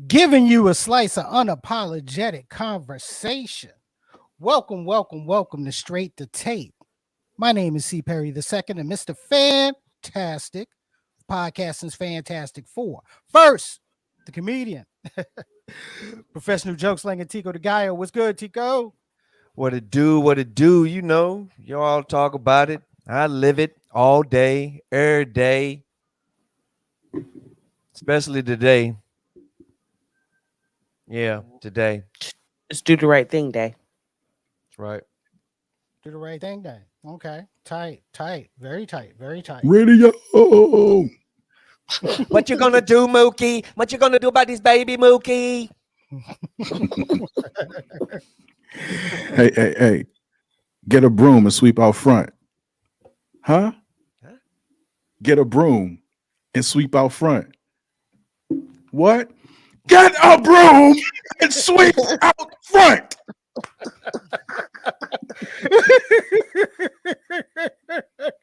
Giving you a slice of unapologetic conversation. Welcome, welcome, welcome to Straight to Tape. My name is C. Perry II and Mr. Fantastic, podcasting's Fantastic Four. First, the comedian, professional joke slinger Tico the Gallo. What's good, Tico? What it do, you know, y'all talk about it. I live it all day, every day, especially today. Yeah, today. It's do the right thing day. That's right. Do the right thing day. Okay. Tight, very tight, very tight. Radio. What you gonna do, Mookie? What you gonna do about this baby, Mookie? Hey. Get a broom and sweep out front. Huh? Get a broom and sweep out front. What? Get a broom and sweep out front.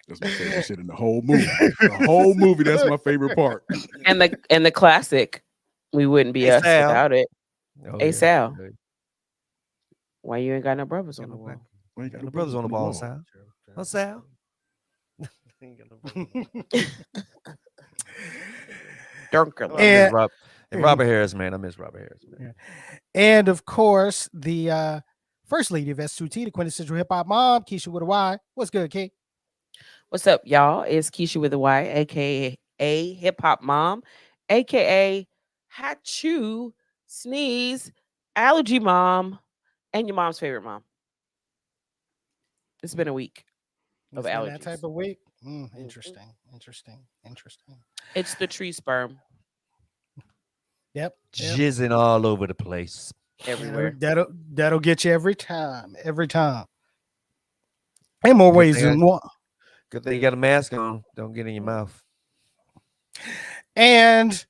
That's my favorite shit in the whole movie. The whole movie, that's my favorite part. And the classic, we wouldn't be us Sal. without it. Oh, Hey, yeah. Sal. Why you ain't got no brothers on the wall? Well, you got The brothers on the ball, Sal. Oh, Sal. Dunkerlin. And- Robert Harris, man. I miss Robert Harris, man. And of course, the first lady of S2T, the quintessential hip hop mom, Keisha with a Y. What's good, Key? What's up, y'all? It's Keisha with a Y, aka Hip Hop Mom, aka Hachu Sneeze Allergy Mom, and your mom's favorite mom. It's been a week of It's been allergies. that type of week. Interesting. It's the tree sperm Yep. Jizzing all over the place. everywhere. That'll get you every time. In more ways than one. Good thing you got a mask on. Don't get in your mouth. And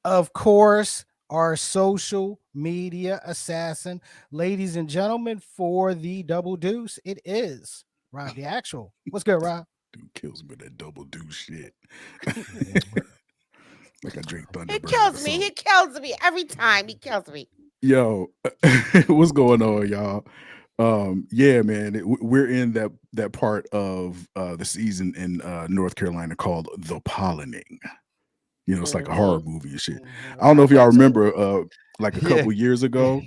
of course, our social media assassin, ladies and gentlemen, for the double deuce, it is Rob the Actual. What's good, Rob? Dude kills me with that double do shit. Like I drink Thunderbird. He kills me. He kills me every time. He kills me. Yo, what's going on, y'all? Yeah, man, we're in that part of the season in North Carolina called The Pollening. You know, it's like a horror movie and shit. I don't know if y'all remember, like a couple years ago,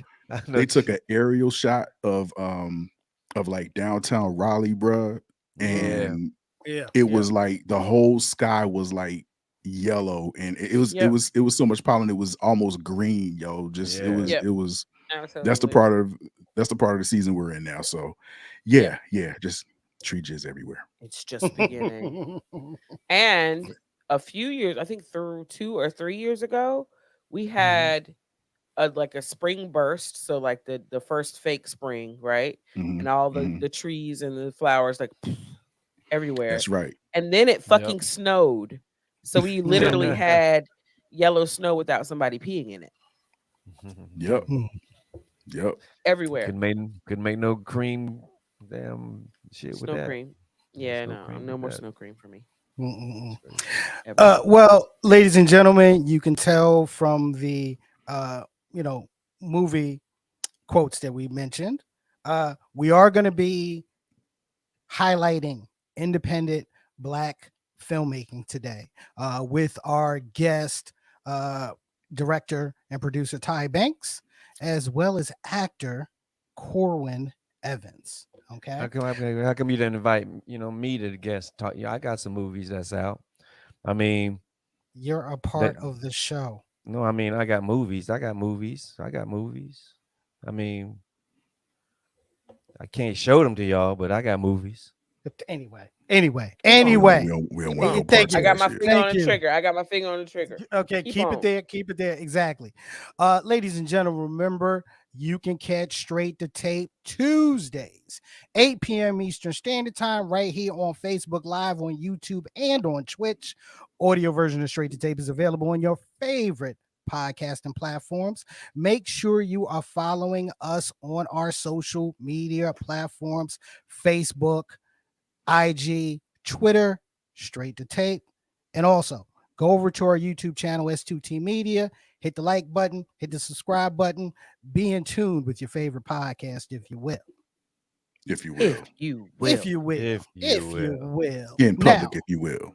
they took an aerial shot of like downtown Raleigh, bruh, and it was like the whole sky was like yellow, and it was so much pollen, it was almost green, yo. Just it was Absolutely. that's the part of the season we're in now. So yeah, just Tree jizz everywhere. It's just beginning. And a few years, I think through 2 or 3 years ago, we had a spring burst. So like the first fake spring, right? Mhm, And all the mhm. the trees and the flowers like everywhere. That's right. And then it Yep. fucking snowed. So we literally had yellow snow without somebody peeing in it Yep. Yep. everywhere. Couldn't make no cream damn shit with Snow that. cream. Yeah, Snow no, cream no with more that. snow cream for me. Ever. Well, ladies and gentlemen, you can tell from the movie quotes that we mentioned. We are going to be highlighting independent Black filmmaking today with our guest, director and producer Tye Banks, as well as actor Corwin Evans. Okay. How come you didn't invite me to the guest talk? Yeah, I got some movies that's out. I mean, You're a part of the show. no, I mean I got movies. I got movies. I mean, I can't show them to y'all, but I got movies. Anyway. We don't want no Thank parts I you. of got that my shit. finger on Thank the you. trigger. I got my finger on the trigger. Okay, keep on. it there. Keep it there. Exactly. Ladies and gentlemen, remember you can catch Straight to Tape Tuesdays, 8 p.m. Eastern Standard Time, right here on Facebook Live, on YouTube, and on Twitch. Audio version of Straight to Tape is available on your favorite podcasting platforms. Make sure you are following us on our social media platforms: Facebook, IG, Twitter, Straight to Tape, and also go over to our YouTube channel, S2T Media, hit the like button, hit the subscribe button, be in tune with your favorite podcast, if you will. If you will. If you will. If you will. If you will. In public, if you will.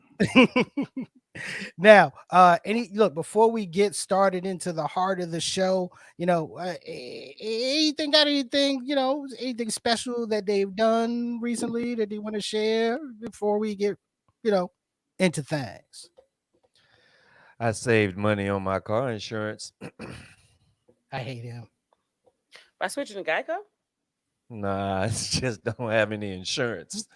Now, before we get started into the heart of the show, anything anything special that they've done recently that they want to share before we get, into things? I saved money on my car insurance. I hate him. By switching to Geico? Nah, it's just don't have any insurance.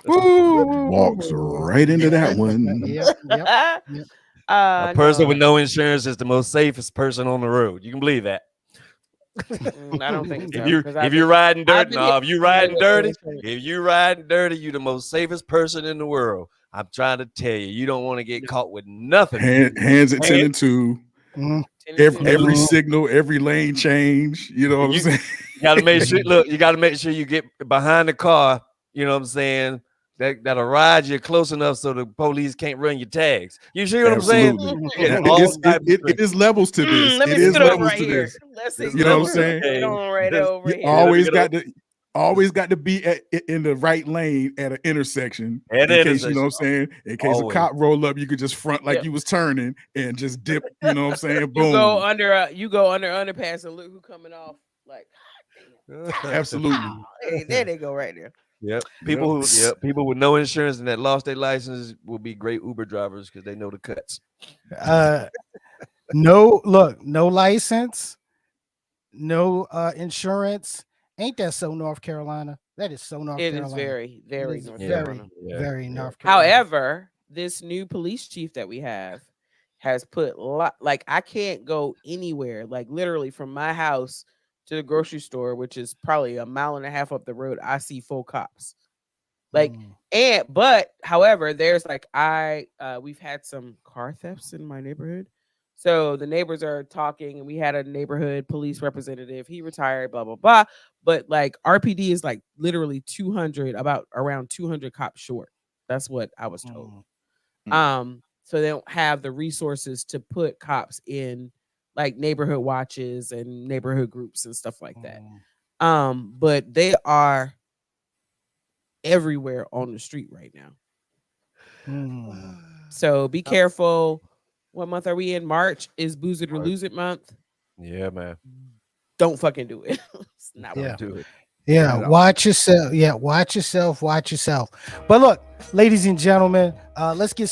Walks right into that one. Yep. A person with no insurance is the most safest person on the road. You can believe that. I don't think so. If you're riding dirty, been if you riding dirty, you're the most safest person in the world. I'm trying to tell you, you don't want to get caught with nothing. Hands at 10 and 2. Every signal, every lane change. You know what I'm saying? You gotta make sure. Look, you gotta make sure you get behind the car. You know what I'm saying? That'll ride you close enough so the police can't run your tags. You see what I'm saying? It is levels to this. Let me scoot over right here. You know what I'm saying? You always got to be in the right lane at an intersection. You know what I'm saying? In case a cop roll up, you could just front like you was turning and just dip. You know what I'm saying? Boom. You go under underpass and look who coming off. Like, absolutely. Hey, there they go right there. Yep. People with no insurance and that lost their license will be great Uber drivers because they know the cuts. No license, no insurance. Ain't that so North Carolina? That is so North Carolina. It is very, very North Carolina. Very North Carolina. However, this new police chief that we have has put I can't go anywhere, like literally from my house to the grocery store, which is probably a mile and a half up the road. I see full cops. But however, there's we've had some car thefts in my neighborhood. So the neighbors are talking, and we had a neighborhood police representative. He retired, blah, blah, blah. But RPD is literally around 200 cops short. That's what I was told. So they don't have the resources to put cops in neighborhood watches and neighborhood groups and stuff like that. But they are everywhere on the street right now. So be careful. What month are we in? March is Booze It or Lose It month. Yeah, man. Don't fucking do it. It's not worth do it. Yeah, watch yourself. Yeah, watch yourself. But look, ladies and gentlemen, let's get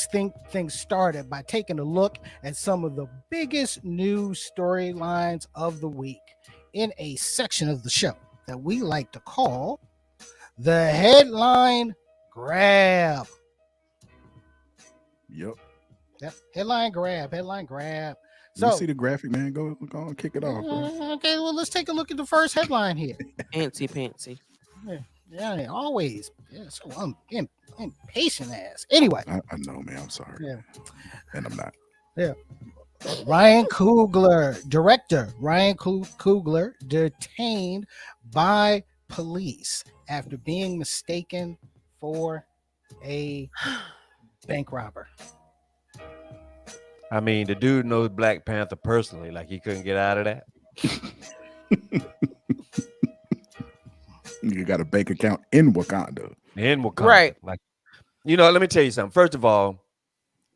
things started by taking a look at some of the biggest news storylines of the week in a section of the show that we like to call the headline grab. Yep. Yep. Headline grab. Headline grab. So, So see the graphic, man. Go on, kick it off, bro. okay, well, let's take a look at the first headline here. Pantsy. Yeah, always. Yeah, so impatient ass. Anyway. I know, man. I'm sorry. Yeah. And I'm not. Yeah. Ryan Coogler, director Ryan Coogler, detained by police after being mistaken for a bank robber. I mean, the dude knows Black Panther personally. Like, he couldn't get out of that. You got a bank account in Wakanda. In Wakanda. Right. Like, let me tell you something. First of all,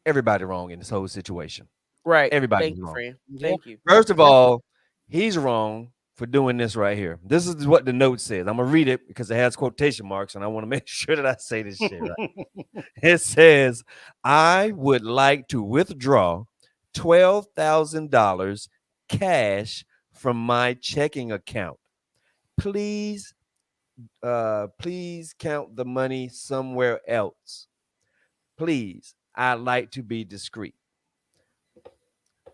everybody wrong in this whole situation. Right. Everybody's Thank you, wrong. friend. Thank you. First of all, he's wrong for doing this right here. This is what the note says. I'm going to read it because it has quotation marks, and I want to make sure that I say this shit right. It says, I would like to withdraw $12,000 cash from my checking account. Please count the money somewhere else. Please, I'd like to be discreet.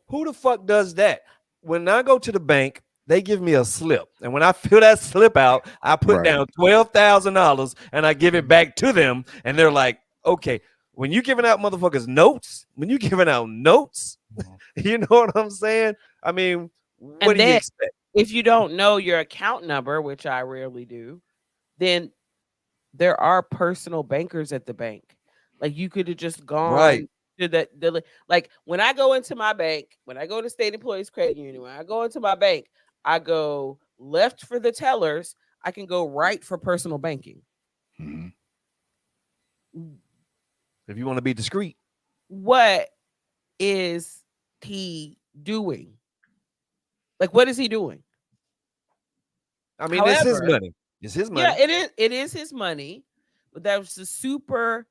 Who the fuck does that? When I go to the bank, they give me a slip. And when I fill that slip out, I put down $12,000 and I give it back to them. And they're like, okay, when you giving out motherfuckers notes, you know what I'm saying? I mean, what do you expect? If you don't know your account number, which I rarely do, then there are personal bankers at the bank. Like, you could have just gone to the like, when I go into my bank, when I go to State Employees Credit Union, when I go into my bank, I go left for the tellers. I can go right for personal banking. Mm-hmm. If you want to be discreet. What is he doing? Like, what is he doing? I mean, it's his money. It's his money. Yeah, it is his money, but that was a super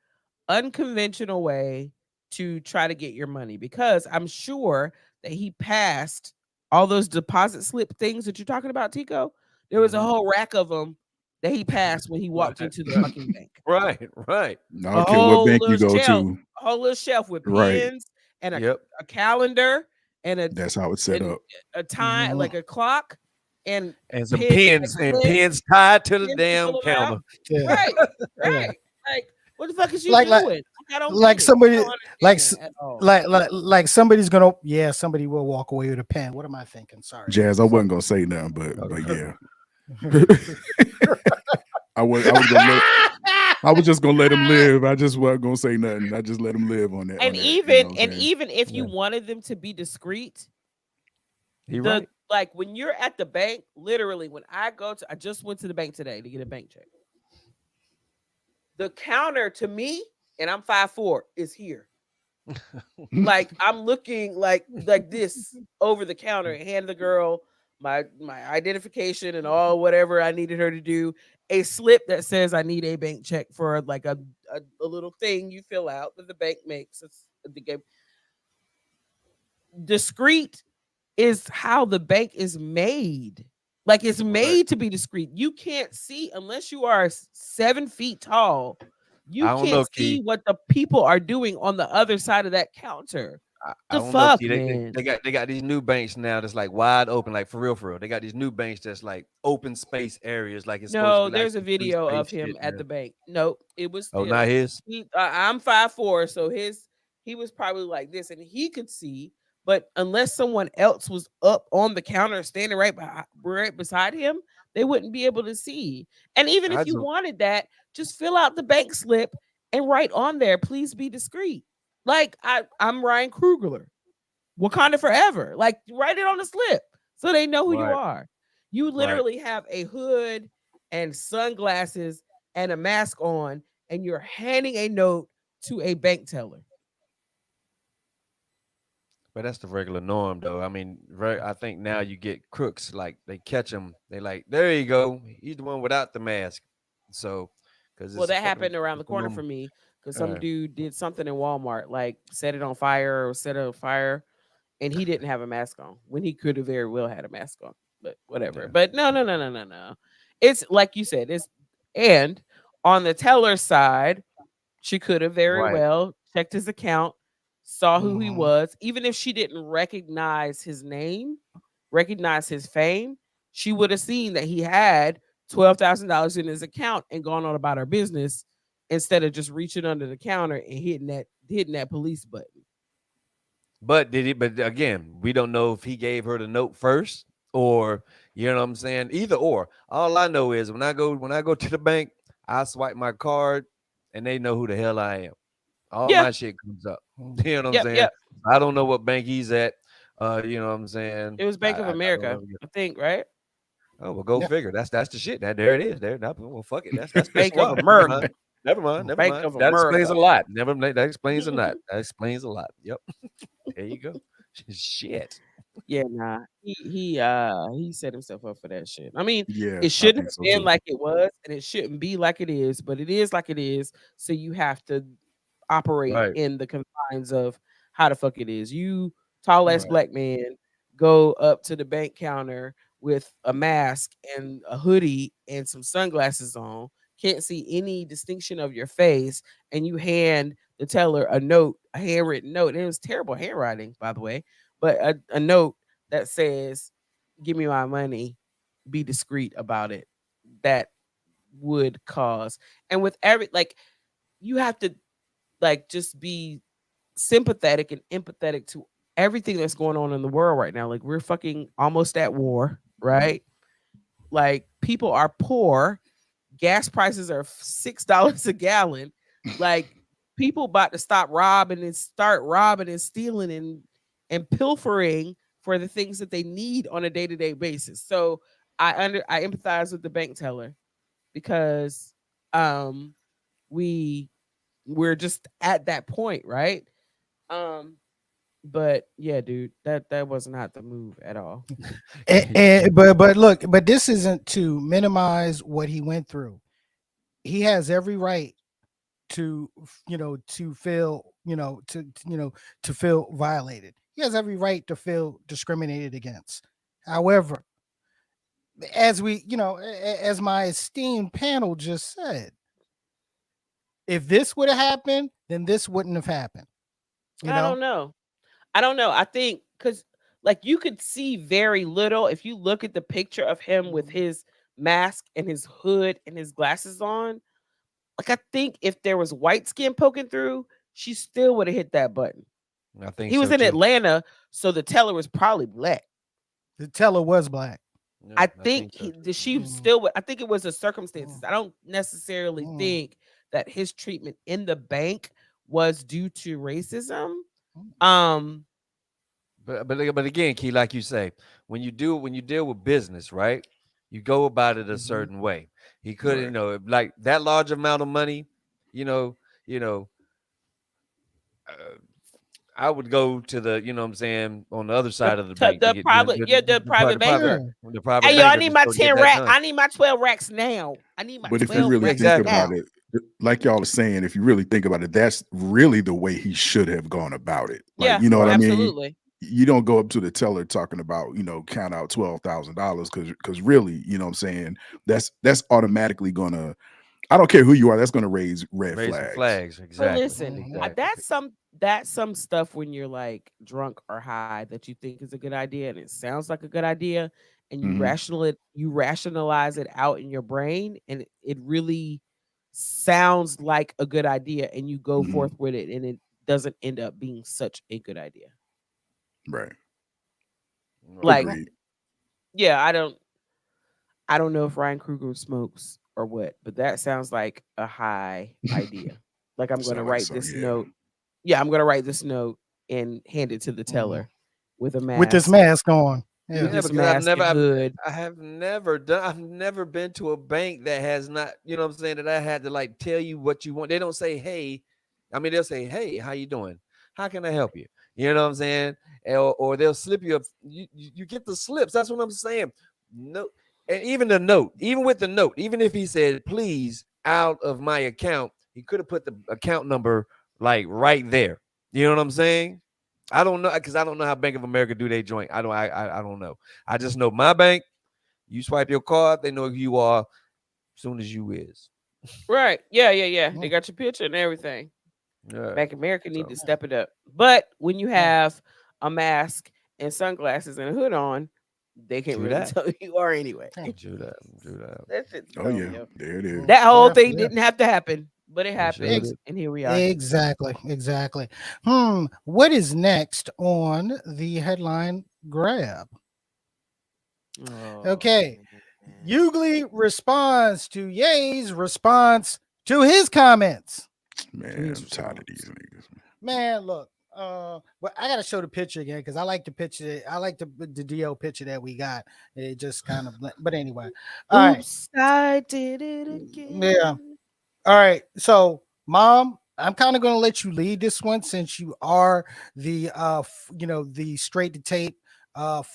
unconventional way to try to get your money, because I'm sure that he passed all those deposit slip things that you're talking about, Tico. There was a whole rack of them that he passed when he walked into the fucking bank. Right. I don't care what bank you go to. A whole little shelf with pens and a calendar and that's how it's set up. A time, like a clock, and some pens tied to the damn counter. Yeah. Right. Like, what the fuck is you like, doing? Like somebody, like somebody's gonna, somebody will walk away with a pen. What am I thinking? Sorry, Jazz. I wasn't gonna say nothing, but yeah. I was just gonna let him live. I just wasn't gonna say nothing. I just let him live on that. And even if you wanted them to be discreet, like when you're at the bank, literally, when I just went to the bank today to get a bank check. The counter to me, and I'm 5'4", is here. Like, I'm looking like this over the counter and hand the girl my identification and all whatever I needed her to do, a slip that says I need a bank check for like a little thing you fill out that the bank makes. It's the game. Discreet is how the bank is made. Like, it's made to be discreet. You can't see unless you are 7 feet tall. You can't see what the people are doing on the other side of that counter. I don't know, man. They got these new banks now that's like wide open, like for real. They got these new banks that's like open space areas, like it's supposed to be. There's a video of him at the bank. Nope, it was. Oh, not his. I'm 5'4", so he was probably like this, and he could see. But unless someone else was up on the counter standing right beside him, they wouldn't be able to see. And even if you wanted that, just fill out the bank slip and write on there, please be discreet. Like, I'm Ryan Coogler, Wakanda forever. Like, write it on the slip so they know who you are. You literally have a hood and sunglasses and a mask on, and you're handing a note to a bank teller. But that's the regular norm, though. I mean, I think now you get crooks, like they catch them. They like, there you go. He's the one without the mask. So, that happened around the corner for me, because some dude did something in Walmart, like set it on fire or set it on fire, and he didn't have a mask on when he could have very well had a mask on. But whatever. Yeah. But no. It's like you said, it's and on the teller side, she could have very Right. well checked his account, saw who he Mhm. was, even if she didn't recognize his name, recognize his fame, she would have seen that he had $12,000 in his account and gone on about her business instead of just reaching under the counter and hitting that police button. But did he? But again, we don't know if he gave her the note first, or you know what I'm saying. Either or. All I know is when I go to the bank, I swipe my card, and they know who the hell I am. All Yeah. my shit comes up. Mhm. You know what I'm Yep. saying? Yep. I don't know what bank he's at. You know what I'm saying? It was Bank of I don't America, know. I think, right? Oh well, go Yeah. figure. That's the shit. There it is. There. Well, fuck it. That's Bank of why. Never mind. America. Never mind. Never Bank mind. of That explains a America. lot. Never mind. That explains a lot. That explains a lot. Yep. There you go. Shit. Yeah, nah. He set himself up for that shit. I mean, Yeah, it I shouldn't think have so been too. like it was, and it shouldn't be like it is, but it is like it is. So you have to operate Right. in the confines of how the fuck it is. You tall ass Right. black man go up to the bank counter with a mask and a hoodie and some sunglasses on, can't see any distinction of your face, and you hand the teller a note, a handwritten note. And it was terrible handwriting, by the way, but a note that says, "Give me my money, be discreet about it." That would cause, and with every like, you have to like just be sympathetic and empathetic to everything that's going on in the world right now. Like we're fucking almost at war, right? Like people are poor, gas prices are $6 a gallon. Like people about to start robbing and stealing and pilfering for the things that they need on a day-to-day basis. So I empathize with the bank teller because um we we're just at that point, right? Um but yeah, dude, that was not the move at all. But look, but this isn't to minimize what he went through. He has every right to to feel to feel violated. He has every right to feel discriminated against. However, as we as my esteemed panel just said, if this would have happened, then this wouldn't have happened. You I know. don't know. I don't know. I think because like you could see very little if you look at the picture of him with his mask and his hood and his glasses on. Like I think if there was white skin poking through, she still would have hit that button. I think He was so in too. Atlanta, so the teller was probably black. The teller was black. Yeah, I I think think so too. she Mm, still. I think it was the circumstances. mm, I don't necessarily mm, think that his treatment in the bank was due to racism. mm, Um, But again, Key, like you say, when you deal with business, right? You go about it a mhm. certain way. He couldn't, Right. like that large amount of money, you know, you know, uh, I would go to the, you know what I'm saying, on the other side of the bank to the get private, yeah, the private Yeah. banker. the private Hey, yo, I banker need just my go get 10 that rack. done. I need my 12 racks now. I need my But if you 12 really racks think Exactly. about now. it, like y'all are saying, if you really think about it, that's really the way he should have gone about it. Like, Yeah, you know what I Right. mean? absolutely. You don't go up to the teller talking about, count out $12,000 because really, you know what I'm saying? That's automatically gonna, I don't care who you are, that's gonna raise red Raise some flags. flags. But Exactly. listen, Mhm. Exactly. that's some stuff when you're like drunk or high that you think is a good idea and it sounds like a good idea and Hmm. you rationalize it out in your brain and it really sounds like a good idea and you go Hmm. forth with it and it doesn't end up being such a good idea. Right. Right. Like, Agreed. yeah, I don't know if Ryan Kruger smokes or what, but that sounds like a high idea. Like I'm going to Sound like write so, this yeah. note. Yeah, I'm going to write this note and hand it to the Mhm. teller with a With this mask, mask on. with Yeah. Yeah, this because mask and hood. I have never done. I've never been to a bank that has not. You know what I'm saying? That I had to like tell you what you want. They don't say, "Hey," I mean, they'll say, "Hey, how you doing? How can I help you?" You know what I'm saying? Or they'll slip you up. You get the slips. That's what I'm saying. No, and even the note, even with the note, even if he said, "Please out of my account," he could have put the account number like right there. You know what I'm saying? I don't know because I don't know how Bank of America do they joint. I don't know. I just know my bank. You swipe your card, they know who you are as soon as you is. Right. Yeah. They Mm. got your picture and everything. Yeah. Back America need So to step it up. But when you Yeah. have a mask and sunglasses and a hood on, they can't do really that. tell who you are anyway. Yeah. Do that. Do that. That shit's Oh dumb, yeah, yo. there it is. Mm. That whole Yeah, thing yeah. didn't have to happen, but it They showed happened, Ex- it. and here we are. exactly. What is next on the headline grab? Oh, Okay. man. Hughley responds to Ye's response to his comments. To Man, his I'm tired of response. these niggas. Man, look. But I gotta show the picture again because I like the picture. I like the DO picture that we got. It just kind of, but anyway. All right. Oops, I did it again. Yeah. All right. So, Mom, I'm kind of going to let you lead this one since you are the the straight to tape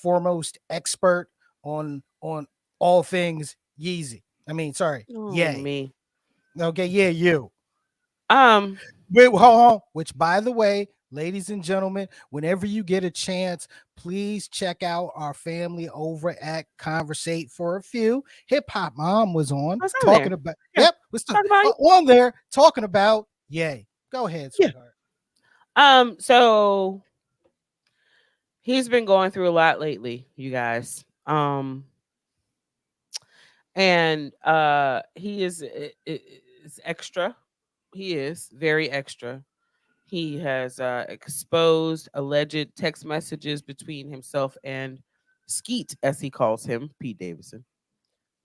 foremost expert on all things Yeezy. I mean, sorry, Oh, Yay. me. Okay, yeah, you. Um, Wait, hold on. Which, by the way, ladies and gentlemen, whenever you get a chance, please check out our family over at Conversate for a Few. Hip Hop Mom was on what's on talking there? about. Yeah, Yep, was talk about you. on there talking about. Yay. Go ahead, Yeah. sweetheart. So he's been going through a lot lately, you guys. And he is extra. He is very extra. He has exposed alleged text messages between himself and Skeet, as he calls him, Pete Davidson.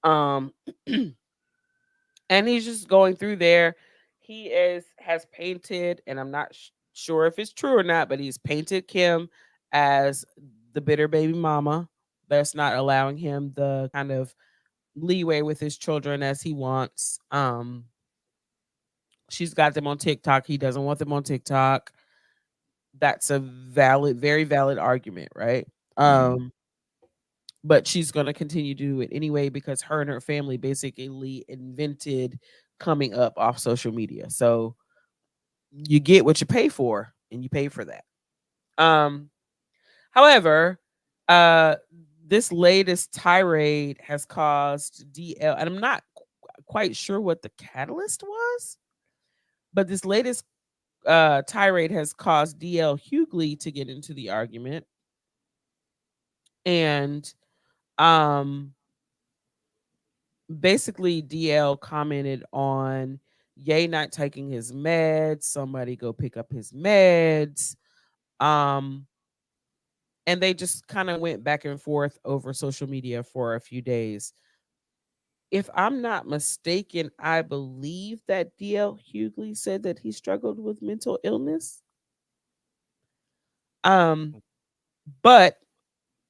Um, and he's just going through there. He has painted, and I'm not sure if it's true or not, but he's painted Kim as the bitter baby mama that's not allowing him the kind of leeway with his children as he wants. She's got them on TikTok. He doesn't want them on TikTok. That's a valid, very valid argument, right? Mhm. But she's going to continue to do it anyway because her and her family basically invented coming up off social media. So you get what you pay for, and you pay for that. However, uh, this latest tirade has caused DL, and I'm not quite sure what the catalyst was, but this latest tirade has caused DL Hughley to get into the argument, and um, basically DL commented on Ye not taking his meds. Somebody go pick up his meds. Um, and they just kind of went back and forth over social media for a few days. If I'm not mistaken, I believe that DL Hughley said that he struggled with mental illness. But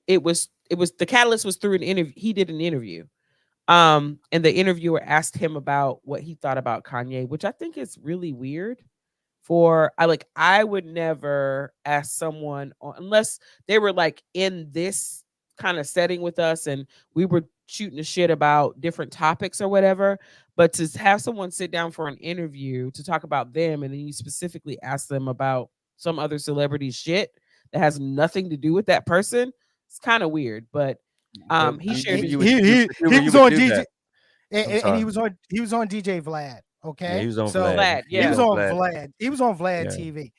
it was the catalyst was through an interview. He did an interview. And the interviewer asked him about what he thought about Kanye, which I think is really weird. I would never ask someone unless they were like in this kind of setting with us and we were shooting the shit about different topics or whatever. But to have someone sit down for an interview to talk about them and then you specifically ask them about some other celebrity shit that has nothing to do with that person, it's kind of weird. But But he shared his you would you Was would on do DJ that. I'm and sorry. he was on DJ Vlad. Yeah, he Okay, was on so Vlad. Vlad, He he yeah. was was on on Vlad. Vlad. He was on Vlad Yeah. TV.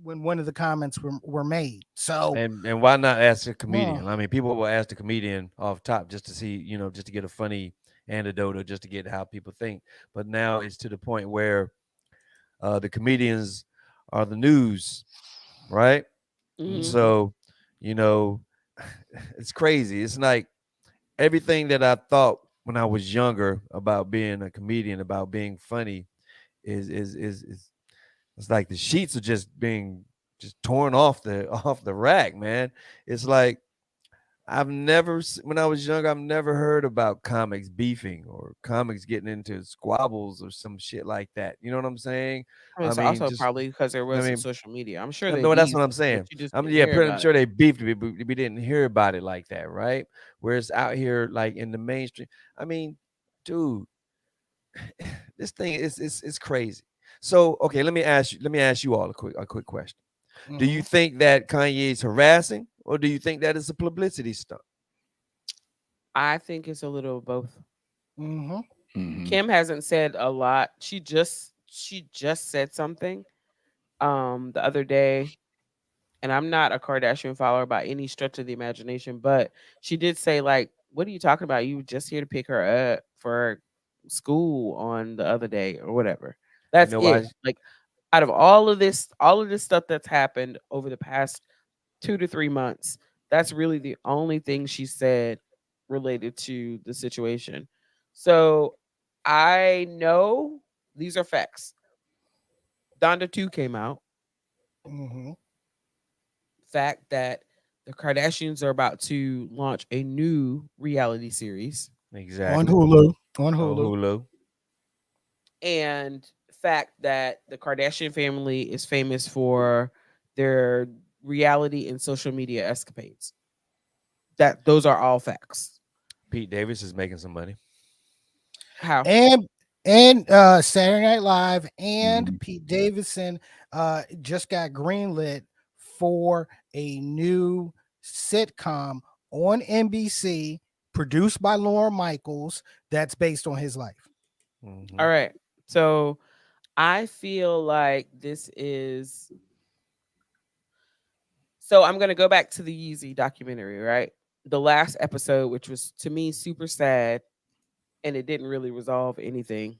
When one of the comments were made. So And why not ask a uh, comedian? I mean, people will ask the comedian off top just to see, just to get a funny anecdote or just to get how people think. But now it's to the point where the comedians are the news, right? And Mhm. so, you know, it's crazy. It's like everything that I thought when I was younger about being a comedian, about being funny, is it's like the sheets are just torn off the off the rack, man. It's like when I was young, I've never heard about comics beefing or comics getting into squabbles or some shit like that. You know what I'm saying? I mean, I it's mean, also just probably because there I wasn't mean, social media. I'm sure they no, that's what beefed, I'm but saying. you just I'm didn't yeah, hear pretty about sure it. they beefed. We didn't hear about it like that, right? Whereas out here, like in the mainstream, I mean, dude, this thing is crazy. So, okay, let me ask you all a quick question. Do you mhm. think that Kanye is harassing, or do you think that it's a publicity stunt? I think it's a little of both. Mm-hmm. Kim hasn't said a lot. She just said something the other day, and I'm not a Kardashian follower by any stretch of the imagination, but she did say, like, what are you talking about? You were just here to pick her up for school on the other day or whatever. You That's know why? it. Like, out of all of this stuff that's happened over the past 2 to 3 months, that's really the only thing she said related to the situation. So I know these are facts. Donda 2 came out. Mm-hmm. Fact that the Kardashians are about to launch a new reality series. On Exactly. Hulu. On On Hulu. Hulu. And fact that the Kardashian family is famous for their reality and social media escapades. That those are all facts. Pete Davis is making some money. How? And Saturday Night Live and Mhm. Pete Davidson just got greenlit for a new sitcom on NBC produced by Lauren Michaels that's based on his life. Mhm. All right. So I feel like this is so I'm gonna go back to the Yeezy documentary, right? The last episode, which was to me super sad, and it didn't really resolve anything.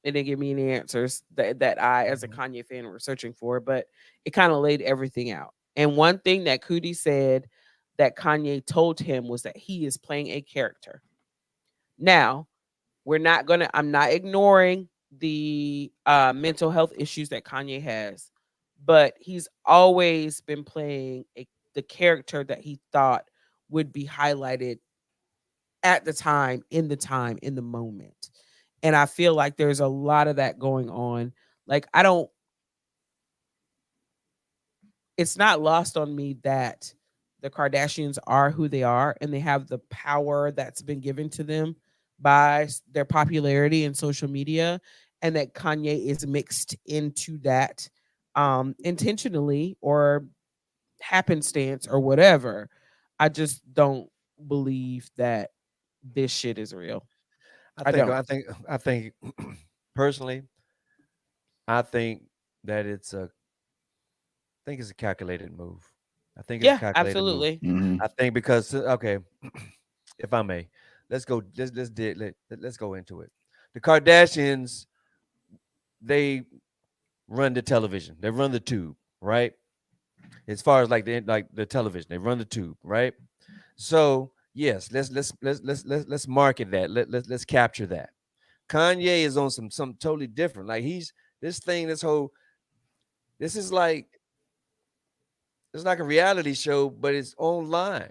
It didn't give me any answers that I, as a Mhm. Kanye fan, were searching for, but it kind of laid everything out. And one thing that Cootie said that Kanye told him was that he is playing a character. Now, I'm not ignoring the mental health issues that Kanye has, but he's always been playing the character that he thought would be highlighted at the time, in the moment. And I feel like there's a lot of that going on. Like, it's not lost on me that the Kardashians are who they are and they have the power that's been given to them by their popularity and social media, and that Kanye is mixed into that intentionally or happenstance or whatever. I just don't believe that this shit is real. I I think don't. I think I think personally, I think that it's a calculated move. I think it's a Yeah, calculated move. absolutely. Mhm. I think because okay, if I may, let's go into it. The Kardashians, they run the television. They run the tube, right? As far as like the television, they run the tube, right? So yes, let's market that. Let's capture that. Kanye is on some totally different. Like he's this thing, this is like it's like a reality show, but it's online.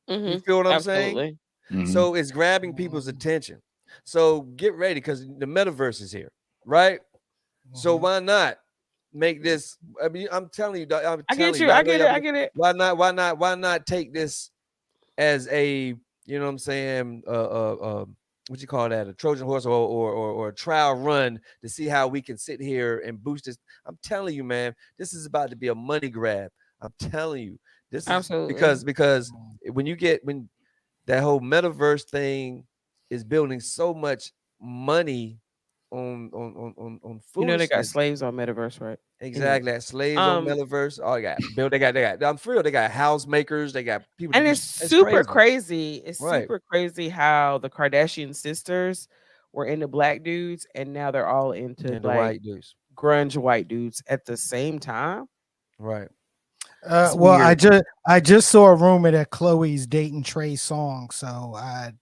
You Mhm. feel what I'm saying? Absolutely. Mhm. So it's grabbing people's attention. So get ready because the metaverse is here, right? So Mhm. why not make this? I mean, I'm telling you, I'm I get telling you. you. I I know get it. y'all. I get it. Why not? Why not? Why not take this as a you know what I'm saying? What you call that? A Trojan horse or a trial run to see how we can sit here and boost this. I'm telling you, man, this is about to be a money grab. I'm telling you, this is Absolutely. because when that whole metaverse thing is building so much money on You know they got foolishness. slaves on Metaverse, right? Anyway, Exactly. That slaves on um, metaverse. Oh, they got. I'm for real. They got house makers. They got people to and do. it's It's super crazy. crazy. It's Right. super crazy how the Kardashian sisters were into black dudes, and now they're all into And the like white dudes. grunge white dudes at the same time. Right. It's Well, weird. I just saw a rumor that Chloe's dating Trey Songz, so I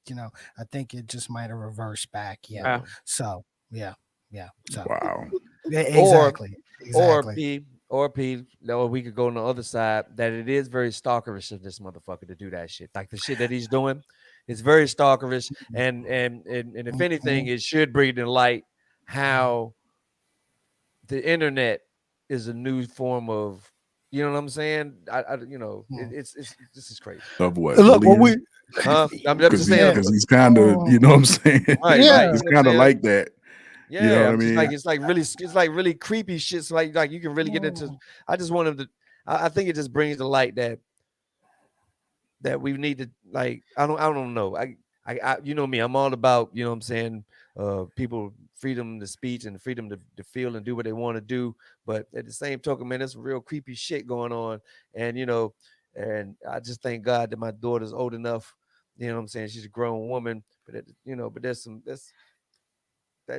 think it just might have reversed back. Yeah. Uh, No. So yeah, yeah. So Wow. Or exactly, or exactly. P or P. Or we could go on the other side that it is very stalkerish of this motherfucker to do that shit. Like the shit that he's doing, it's very stalkerish. And if anything, Mhm. it should bring to light how the internet is a new form of you know what I'm saying? Mhm. It's this is crazy. Of what? Look, what we Bullying? Huh? I'm Because just saying, yeah, he's kind of, you know what I'm saying? right. yeah. You He's know what I'm kind of saying? like that. You know Yeah, what I I'm just mean? like it's like really creepy shit. So like you can really get into. Mhm. I just want him to. I think it just brings to light that we need to like I don't know. you know me, I'm all about, you know what I'm saying, people freedom to speech and freedom to feel and do what they want to do. But at the same token, man, there's some real creepy shit going on. And, you know, and I just thank God that my daughter's old enough, you know what I'm saying? She's a grown woman, but you know, but that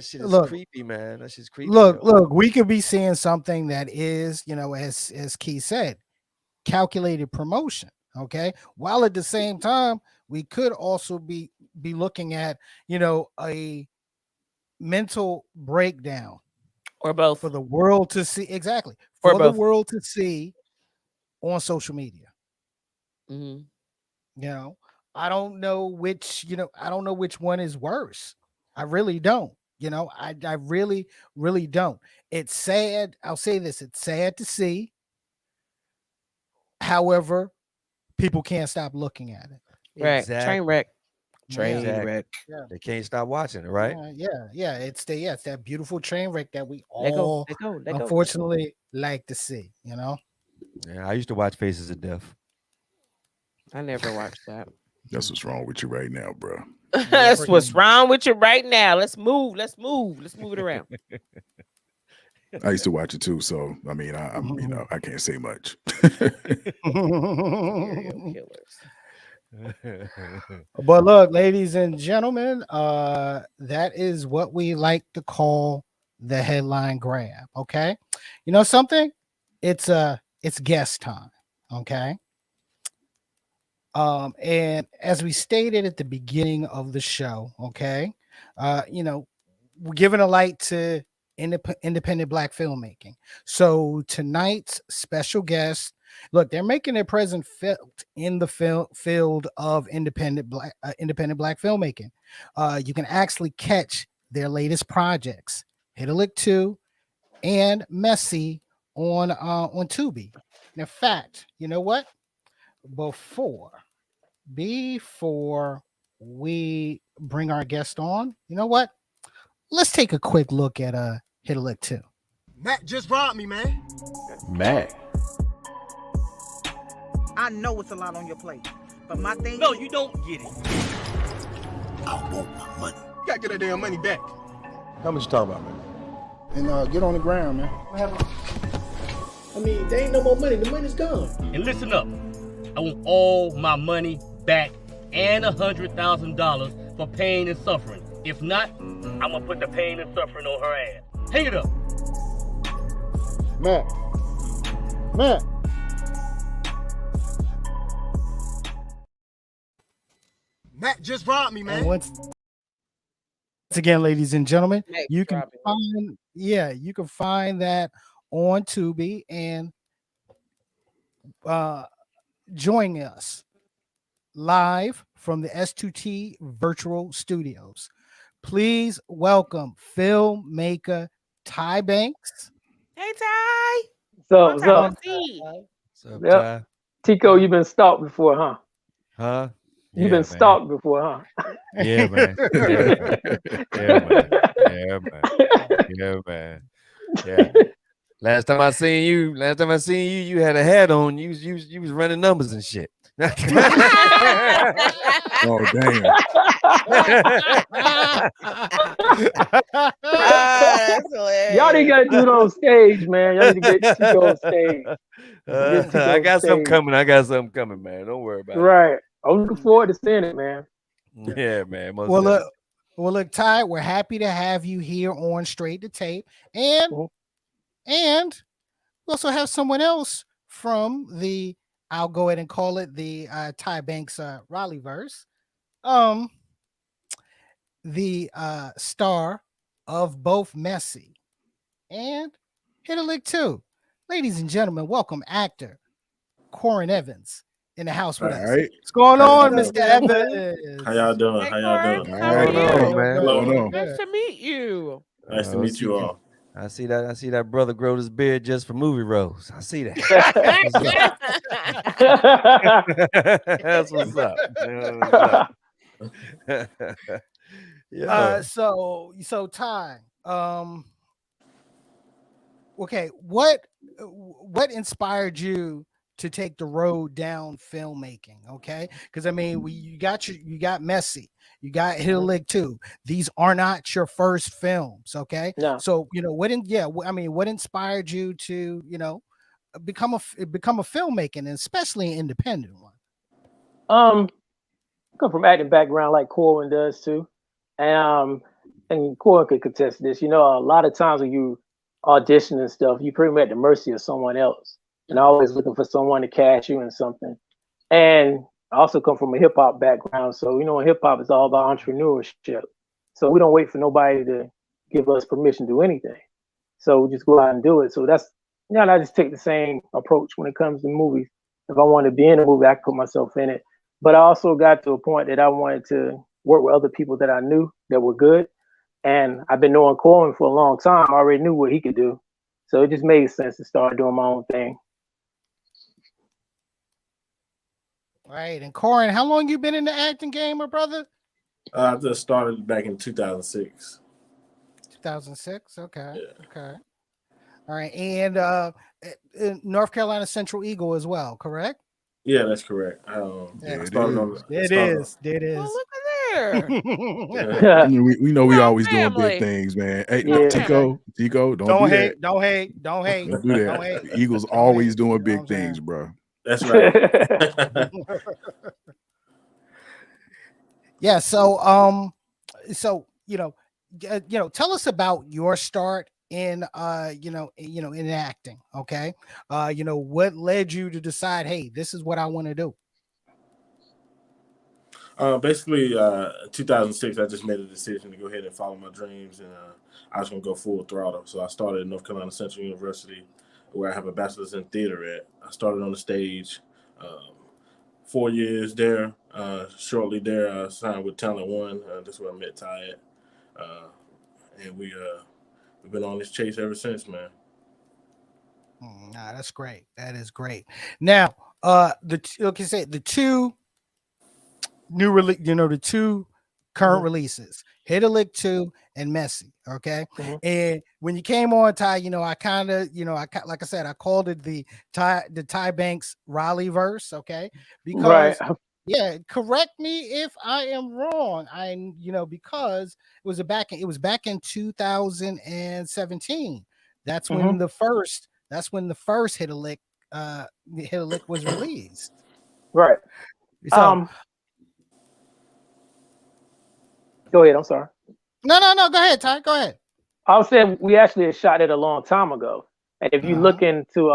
shit is Look, creepy, man. That shit's creepy, look, yo. look. We could be seeing something that is, as Key said, calculated promotion. Okay, while at the same time, we could also be looking at, a mental breakdown Or both. for the world to see. Exactly, Or for the both. world to see on social media. Mhm. You know, I don't know which one is worse. I really don't. I really, really don't. It's sad. I'll say this: it's sad to see. However, people can't stop looking at it. Right. Train Exactly. wreck. Yeah, Train Exactly. wreck. yeah, They can't stop watching it, right? yeah. It's that beautiful train wreck that we Let go. all Let go. Let go. unfortunately like to see. Yeah, I used to watch Faces of Death. I never watched that. That's what's wrong with you right now, bro. That's pretty what's much. wrong with you right now. Let's move. Let's move. Let's move it around. I used to watch it too, so I mean, I'm I can't say much. Serial killers. But look, ladies and gentlemen, that is what we like to call the headline grab. Okay, you know something? It's guest time. Okay. And as we stated at the beginning of the show, okay, we're giving a light to independent Black filmmaking. So tonight's special guest, look, they're making their presence felt in the field of independent Black filmmaking. You can actually catch their latest projects, Hit a Lick 2 and Messy on Tubi. In fact, you know what? Before before we bring our guest on, you know what? Let's take a quick look at Hit a Lick 2. Matt just robbed me, man. Matt. I know it's a lot on your plate, but my thing. No, you don't get it. I want my money. You gotta get that damn money back. How much you talking about, man? And get on the ground, man. I mean, there ain't no more money. The money's gone. And listen up. I want all my money back and $100,000 for pain and suffering. If not, I'm gonna put the pain and suffering on her ass. Hang it up. Matt. Matt just robbed me, man. And once again, ladies and gentlemen, Matt you can dropping. you can find that on Tubi and join us live from the S2T virtual studios. Please welcome filmmaker Tye Banks. Hey, Ty. So, Long time no see. What's up, Yep. Ty? Tico, you've been stalked before, huh? Huh? You've Yeah, been stalked before, huh? Yeah, man. Yeah, man. Yeah, man. Yeah, man. Yeah. Last time I seen you, you had a hat on. You was running numbers and shit. Oh damn! That's hilarious. Y'all didn't got to do it on stage, man. Y'all need to get Tico on stage. Get Tico I on got something stage. coming. I got something coming, man. Don't worry about Right. I'm looking forward to seeing it, man. it. Yeah, man. most Well, definitely. look, Ty, we're happy to have you here on Straight to Tape, and Mhm. we also have someone else from the. I'll go ahead and call it the Tye Banks Raleigh verse. The star of both Messy and Hit a Lick 2. Ladies and gentlemen, welcome actor Corwin Evans in the house with All us. right. What's going How on, y'all Mr. doing, man? Evans? How y'all doing? Hey, How y'all Corey. doing? How are What's going you? on, man? What's going on? Nice to meet you. Nice to meet you all. I see that brother grow his beard just for movie roles. I see that. That's what's up. That's what's up. Yeah. So Ty, okay, what inspired you to take the road down filmmaking. Okay, because I mean, you got Messy, you got Hit a Lick 2. These are not your first films. Okay, No. so what inspired you to become a filmmaker, and especially an independent one? Come from acting background like Corwin does too, and Corwin could contest this. A lot of times when you audition and stuff, you pretty much at the mercy of someone else, and always looking for someone to cast you in something. And I also come from a hip hop background, so in hip hop it's all about entrepreneurship. So we don't wait for nobody to give us permission to do anything. So we just go out and do it. So that's I just take the same approach when it comes to movies. If I want to be in a movie, I can put myself in it. But I also got to a point that I wanted to work with other people that I knew that were good. And I've been knowing Corwin for a long time. I already knew what he could do. So it just made sense to start doing my own thing. Right. And Corwin, how long you been in the acting game, my brother? I just started back in 2006. 2006. Okay. Yeah. Okay. All right. And North Carolina Central Eagle as well, correct? Yeah, that's correct. It Well, is. look at there. Yeah. We know we Well, always doing family. big things, man. Hey, Yeah. Tico, don't Don't do hate. that. Don't hate. Don't hate. Don't do that. Don't hate. The Eagles Don't always hate. doing You know big what I'm saying? things, bro. That's right. Yeah. So tell us about your start in in acting. Okay. What led you to decide, hey, this is what I want to do? Basically, 2006, I just made a decision to go ahead and follow my dreams, and I was going to go full throttle. So I started at North Carolina Central University, where I have a bachelor's in theater at. I started on the stage, 4 years there. Shortly there, I signed with Talent One. That's where I met Tye at. And we've been on this chase ever since, man. Nah, that's great. That is great. Now, the two the two current releases, Hit a Lick 2 and Messy. Okay. And when you came on, Tye, I kind of, like I said, I called it the Tye Banks Raleigh verse. Okay. Because correct me if I am wrong. Because it was back in 2017. That's when the first Hit a Lick was released. Right. So go ahead. I'm sorry. No. Go ahead, Tye. Go ahead. I was saying we actually had shot it a long time ago. And if you look into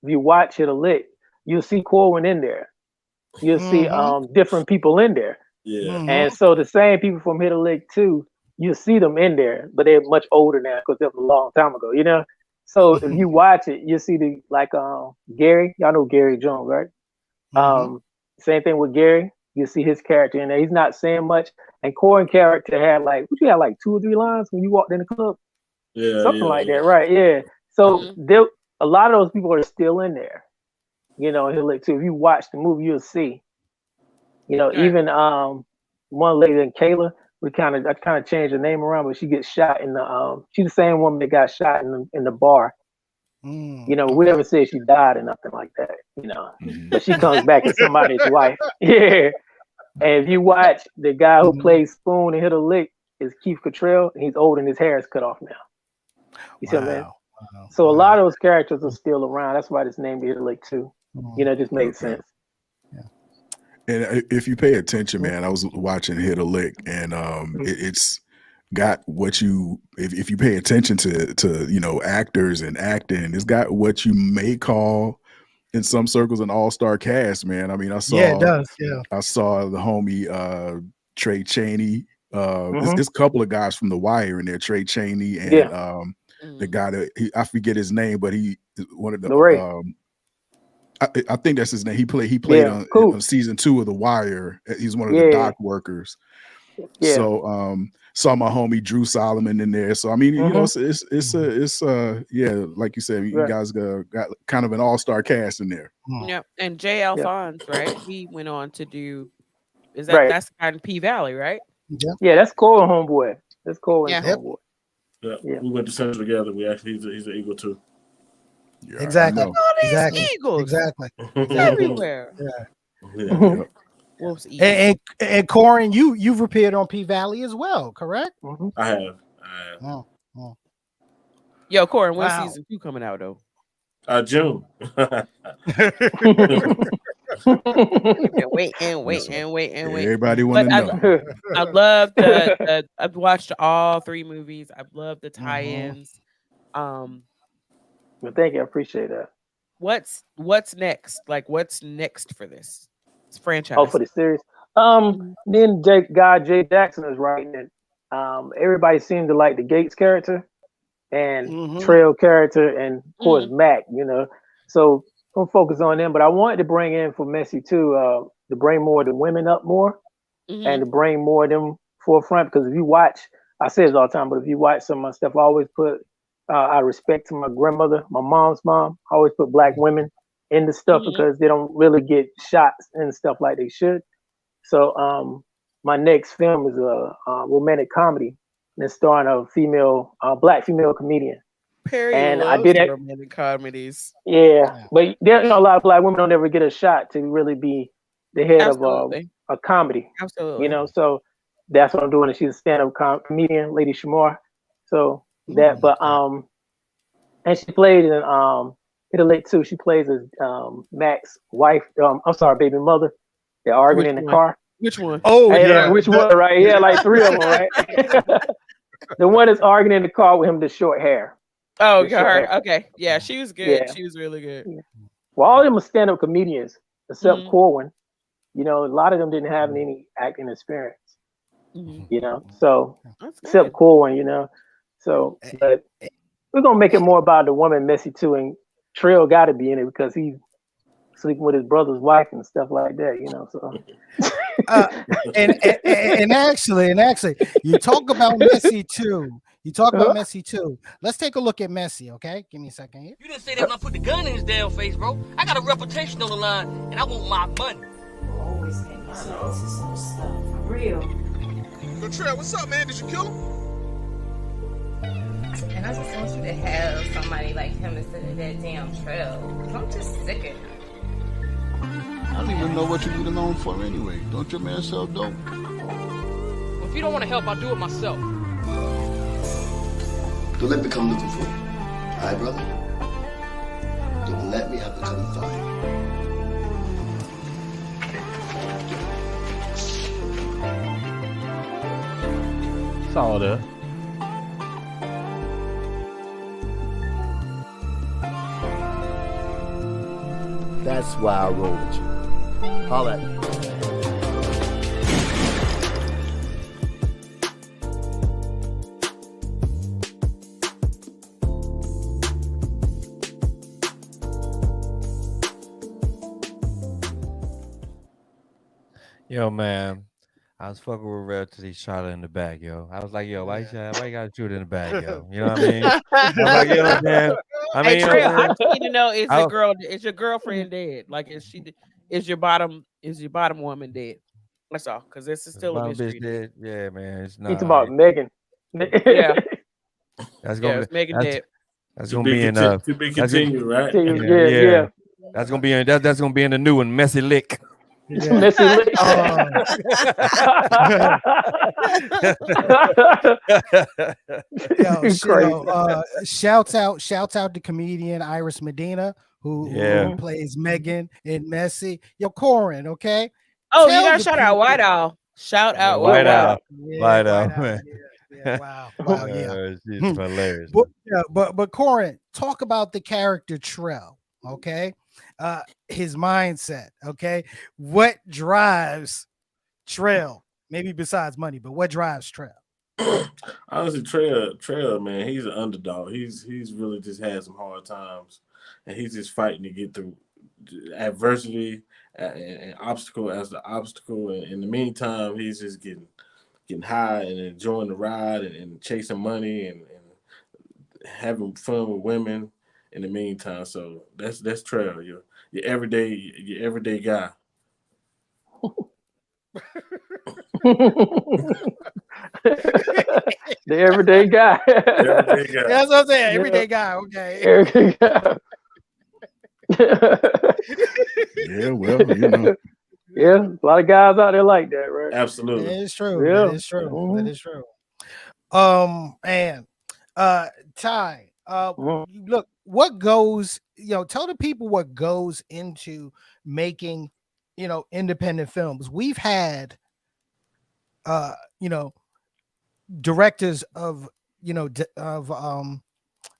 if you watch Hit a Lick, you'll see Corwin in there. You'll see different people in there. Yeah. And so the same people from Hit a Lick 2, you see them in there, but they're much older now because that was a long time ago, So if you watch it, you see Gary. Y'all know Gary Jones, right? Same thing with Gary. You see his character in there. He's not saying much. And Corwin character had like 2 or 3 lines when you walked in the club? Yeah. Something like that, right? Yeah. So a lot of those people are still in there. He'll like, so if you watch the movie, you'll see. Even one lady named Kayla, I kind of changed her name around, but she gets shot in the she's the same woman that got shot in the bar. We never said she died or nothing like that, but she comes back as somebody's wife. Yeah. And if you watch, the guy who plays Spoon and Hit a Lick is Keith Cottrell, and he's old and his hair is cut off now. You see what I mean? So a lot of those characters are still around. That's why it's named Hit a Lick 2. It just made sense. And if you pay attention, man, I was watching Hit a Lick, and it's got what you, if you pay attention to actors and acting, it's got what you may call in some circles an all-star cast, man. I mean, I saw it does. Yeah. I saw the homie Trey Chaney. It's a couple of guys from The Wire in there, Trey Chaney and the guy that I forget his name, but he one of the I think that's his name. He played on season 2 of The Wire. He's one of the dock workers. Yeah. So saw my homie Drew Solomon in there. So I mean, it's like you said, you guys got kind of an all-star cast in there. Yep. And Jay Alphonse, right? He went on to do that's kind of P Valley, right? Yeah, that's Corwin homeboy. That's Corwin homeboy. Yeah. We went to Central together. We actually he's an Eagle too. You already Exactly. know. All these Exactly. eagles Exactly. everywhere. Yeah. Wolves, eagles. And Corwin, you've appeared on P Valley as well, correct? I have. Oh, oh. Yo, Corwin, when Wow. season 2 coming out though? June. Wait. Everybody want to know. I love the I've watched all 3 movies. I've loved the tie-ins. Well, thank you. I appreciate that. What's next? Like, what's next for this franchise? Oh, for the series. Then Jay Jackson is writing it. Everybody seemed to like the Gates character and Trail character, and of course Mac. You know, so don't focus on them. But I wanted to bring in for Messy too, to bring more of the women up more, and to bring more of them forefront. Because if you watch, I say this all the time, but if you watch some of my stuff, I always put out of respect to my grandmother, my mom's mom. I always put Black women in the stuff because they don't really get shots and stuff like they should. So my next film is a romantic comedy, and it's starring a Black female comedian. Perry and loves I did it. romantic comedies. Yeah, but there, a lot of Black women don't ever get a shot to really be the head Absolutely. of a comedy. Absolutely. You know, so that's what I'm doing. And she's a stand-up comedian, Lady Shamar. So that, but and she played in Hit a Lick too. She plays as Mac's wife. I'm sorry, baby mother. They're arguing in the car. Which one? Oh, yeah. Which one? Right? Yeah, like 3 of them, right? The one that's arguing in the car with him, the short hair. Oh, The short hair. okay. Yeah, she was good. Yeah. She was really good. Yeah. Well, all of them are stand-up comedians, except Corwin. You know, a lot of them didn't have any acting experience. You know, so except Corwin, you know. So, but we're gonna make it more about the woman Messy too, and Trill got to be in it because he's sleeping with his brother's wife and stuff like that, you know. So, and actually, you talk about Messy too. You talk about Messy too. Let's take a look at Messy, okay? Give me a second here. You didn't say that when I put the gun in his damn face, bro. I got a reputation on the line, and I want my money. Always think this is some stuff for real. Yo, Trey, what's up, man? Did you kill him? And I just want you to have somebody like him instead of that damn trail. Cause I'm just sick of him. I don't even know what you need a loan for anyway. Don't your man sell dope? Well, if you don't want to help, I'll do it myself. Don't let me come looking for you. All right, brother? Don't let me have to come find you. It's all there. That's why I roll with you. Holla at me. Yo, man, I was fucking with Rev till he shot her in the back, yo. I was like, yo, why you gotta shoot in the back, yo? You know what I mean? I'm like, yo, man. I mean, Hey, you know Trail, what I'm I saying? just need to know: is your girlfriend dead? Like, is your bottom woman dead? That's all, because this is still a Bottom mystery. bitch dead. Yeah, man. It's not. it's about Megan. Yeah, That's gonna it's be Megan that's, dead. that's To gonna be be in conti- to be that's gonna- continued, right? Yeah. That's gonna be in that's gonna be in the new one, Messy Lick. Messy Lick. Yo, Crazy. shouts out to comedian Iris Medina who plays Megan in Messy. Yo, Corwin, okay? Oh, Tell you gotta the shout out people- White Owl. Shout out White White Owl. Owl. Yeah, White Owl, man. Yeah, wow, yeah. She's hilarious. But Corwin, talk about the character Trell, okay? His mindset, okay? What drives Trell? Maybe besides money, but what drives Trell? Honestly, Trail, man, he's an underdog. He's really just had some hard times, and he's just fighting to get through adversity and obstacle as the obstacle. And in the meantime, he's just getting high and enjoying the ride and chasing money and having fun with women in the meantime. So that's Trail, your everyday guy. The everyday guy. Everyday guy. That's what I'm saying. Everyday guy. Okay. Everyday guy. Yeah, well, you know. Yeah, a lot of guys out there like that, right? Absolutely. That is true. Yeah. That is true. Mhm. That is true. And Tye, look, what goes, tell the people what goes into making, independent films. We've had directors of,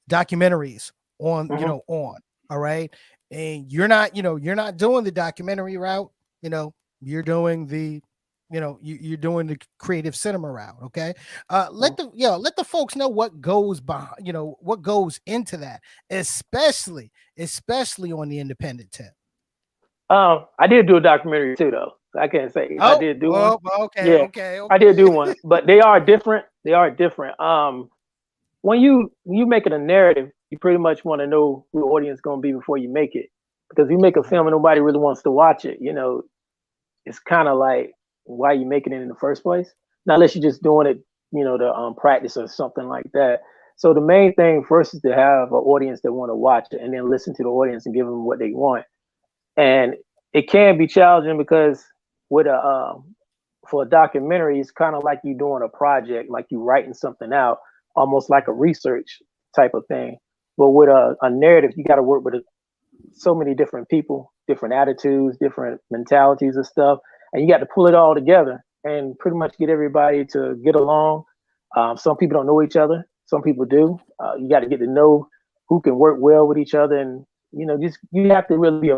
documentaries on, on, all right. And you're not doing the documentary route, you're doing the, you're doing the creative cinema route. Okay. Let the folks know what goes behind, what goes into that, especially on the independent tip. I did do a documentary too, though. I can't say if I did do one. Okay, Yeah, okay. I did do one, but they are different. They are different. When you making a narrative, you pretty much want to know who the audience is going to be before you make it. Because if you make a film and nobody really wants to watch it, it's kind of like, why are you making it in the first place? Not unless you're just doing it, to practice or something like that. So the main thing first is to have an audience that want to watch it, and then listen to the audience and give them what they want. And it can be challenging because with for a documentary, it's kind of like you doing a project, like you writing something out, almost like a research type of thing. But with a narrative, you got to work with so many different people, different attitudes, different mentalities and stuff, and you got to pull it all together and pretty much get everybody to get along. Some people don't know each other, some people do. You got to get to know who can work well with each other, and just you have to really be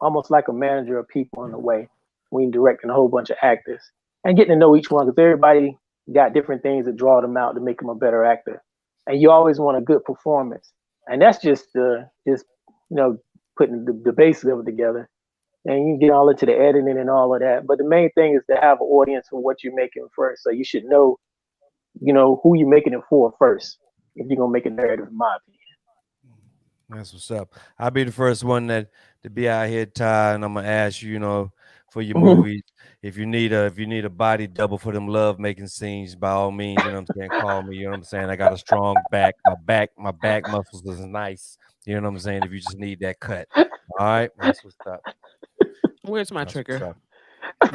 almost like a manager of people in a way when you're directing a whole bunch of actors and getting to know each one, because everybody got different things that draw them out to make them a better actor, and you always want a good performance, and that's just putting the base level together, and you get all into the editing and all of that. But the main thing is to have an audience for what you're making first, so you should know who you're making it for first if you're gonna make a narrative, in my opinion. That's what's up. I'll be the first one to be out here, Tye, and I'm gonna ask you, for your movies, if you need a body double for them love making scenes, by all means, call me. You know what I'm saying? I got a strong back. My back muscles is nice. You know what I'm saying? If you just need that cut, all right. That's what's up. Where's my trigger?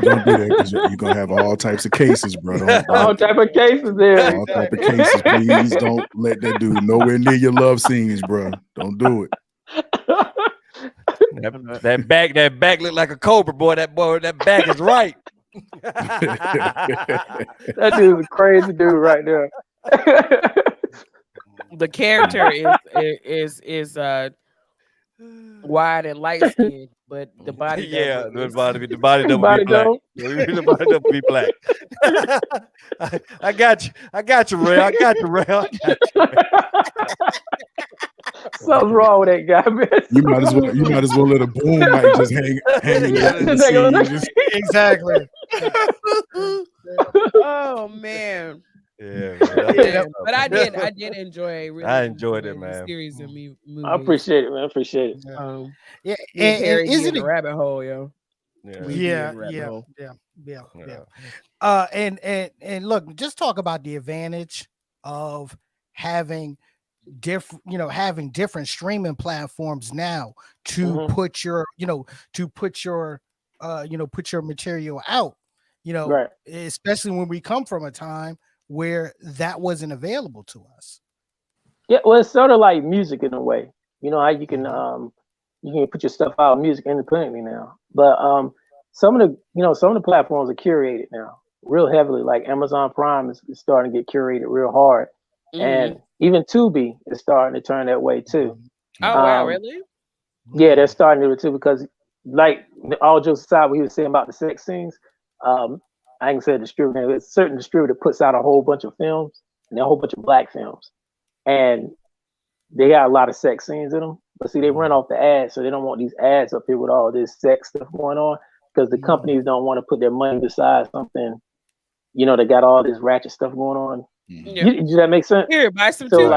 Don't do that because you're gonna have all types of cases, bro. All type of cases there. All type of cases. Please don't let that dude nowhere near your love scenes, bro. Don't do it. That back look like a cobra, boy. That back is right. That dude's a crazy dude right there. The character is wide and light skinned, but the body the body don't be black. The body don't be black. I got you, Ray. I got you. Something's wrong with that guy, man. You might as well let a boom mic just hang in the Exactly. Oh man. Yeah, but I did enjoy. Really I enjoyed it, man. Series of movies. I appreciate it, man. I appreciate it. And isn't it a rabbit hole, yo? Yeah. And look, just talk about the advantage of having different streaming platforms now to put your material out. Right. Especially when we come from a time where that wasn't available to us. Yeah, well, it's sort of like music in a way. You know how you can put your stuff out music independently now. But some of the platforms are curated now real heavily. Like Amazon Prime is starting to get curated real hard, and even Tubi is starting to turn that way too. Oh wow, really? Yeah, they're starting to do it too, because like all jokes aside, what he was saying about the sex scenes. I can say a distributor. A certain distributor puts out a whole bunch of films and a whole bunch of black films, and they got a lot of sex scenes in them. But see, they run off the ads, so they don't want these ads up here with all this sex stuff going on, because the companies don't want to put their money beside something, that got all this ratchet stuff going on. Yeah. Does that make sense? Here, buy some So,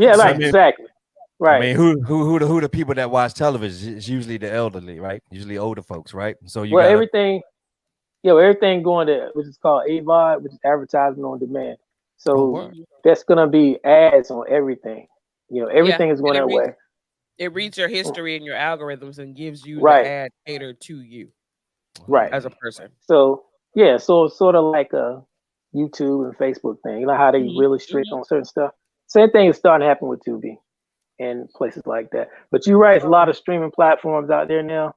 exactly. Right. I mean, who the people that watch television? It's usually the elderly, right? Usually older folks, right? So everything going to which is called AVOD, which is advertisement on demand. So that's gonna be ads on everything. Everything is going that way. It reads your history and your algorithms and gives you the Right. ad catered to you Right. as a person. So yeah, so it's sort of like a YouTube and Facebook thing. You know how they Mhm, really strict mhm. on certain stuff. Same thing is starting to happen with Tubi and places like that. But you're right, there's a lot of streaming platforms out there now,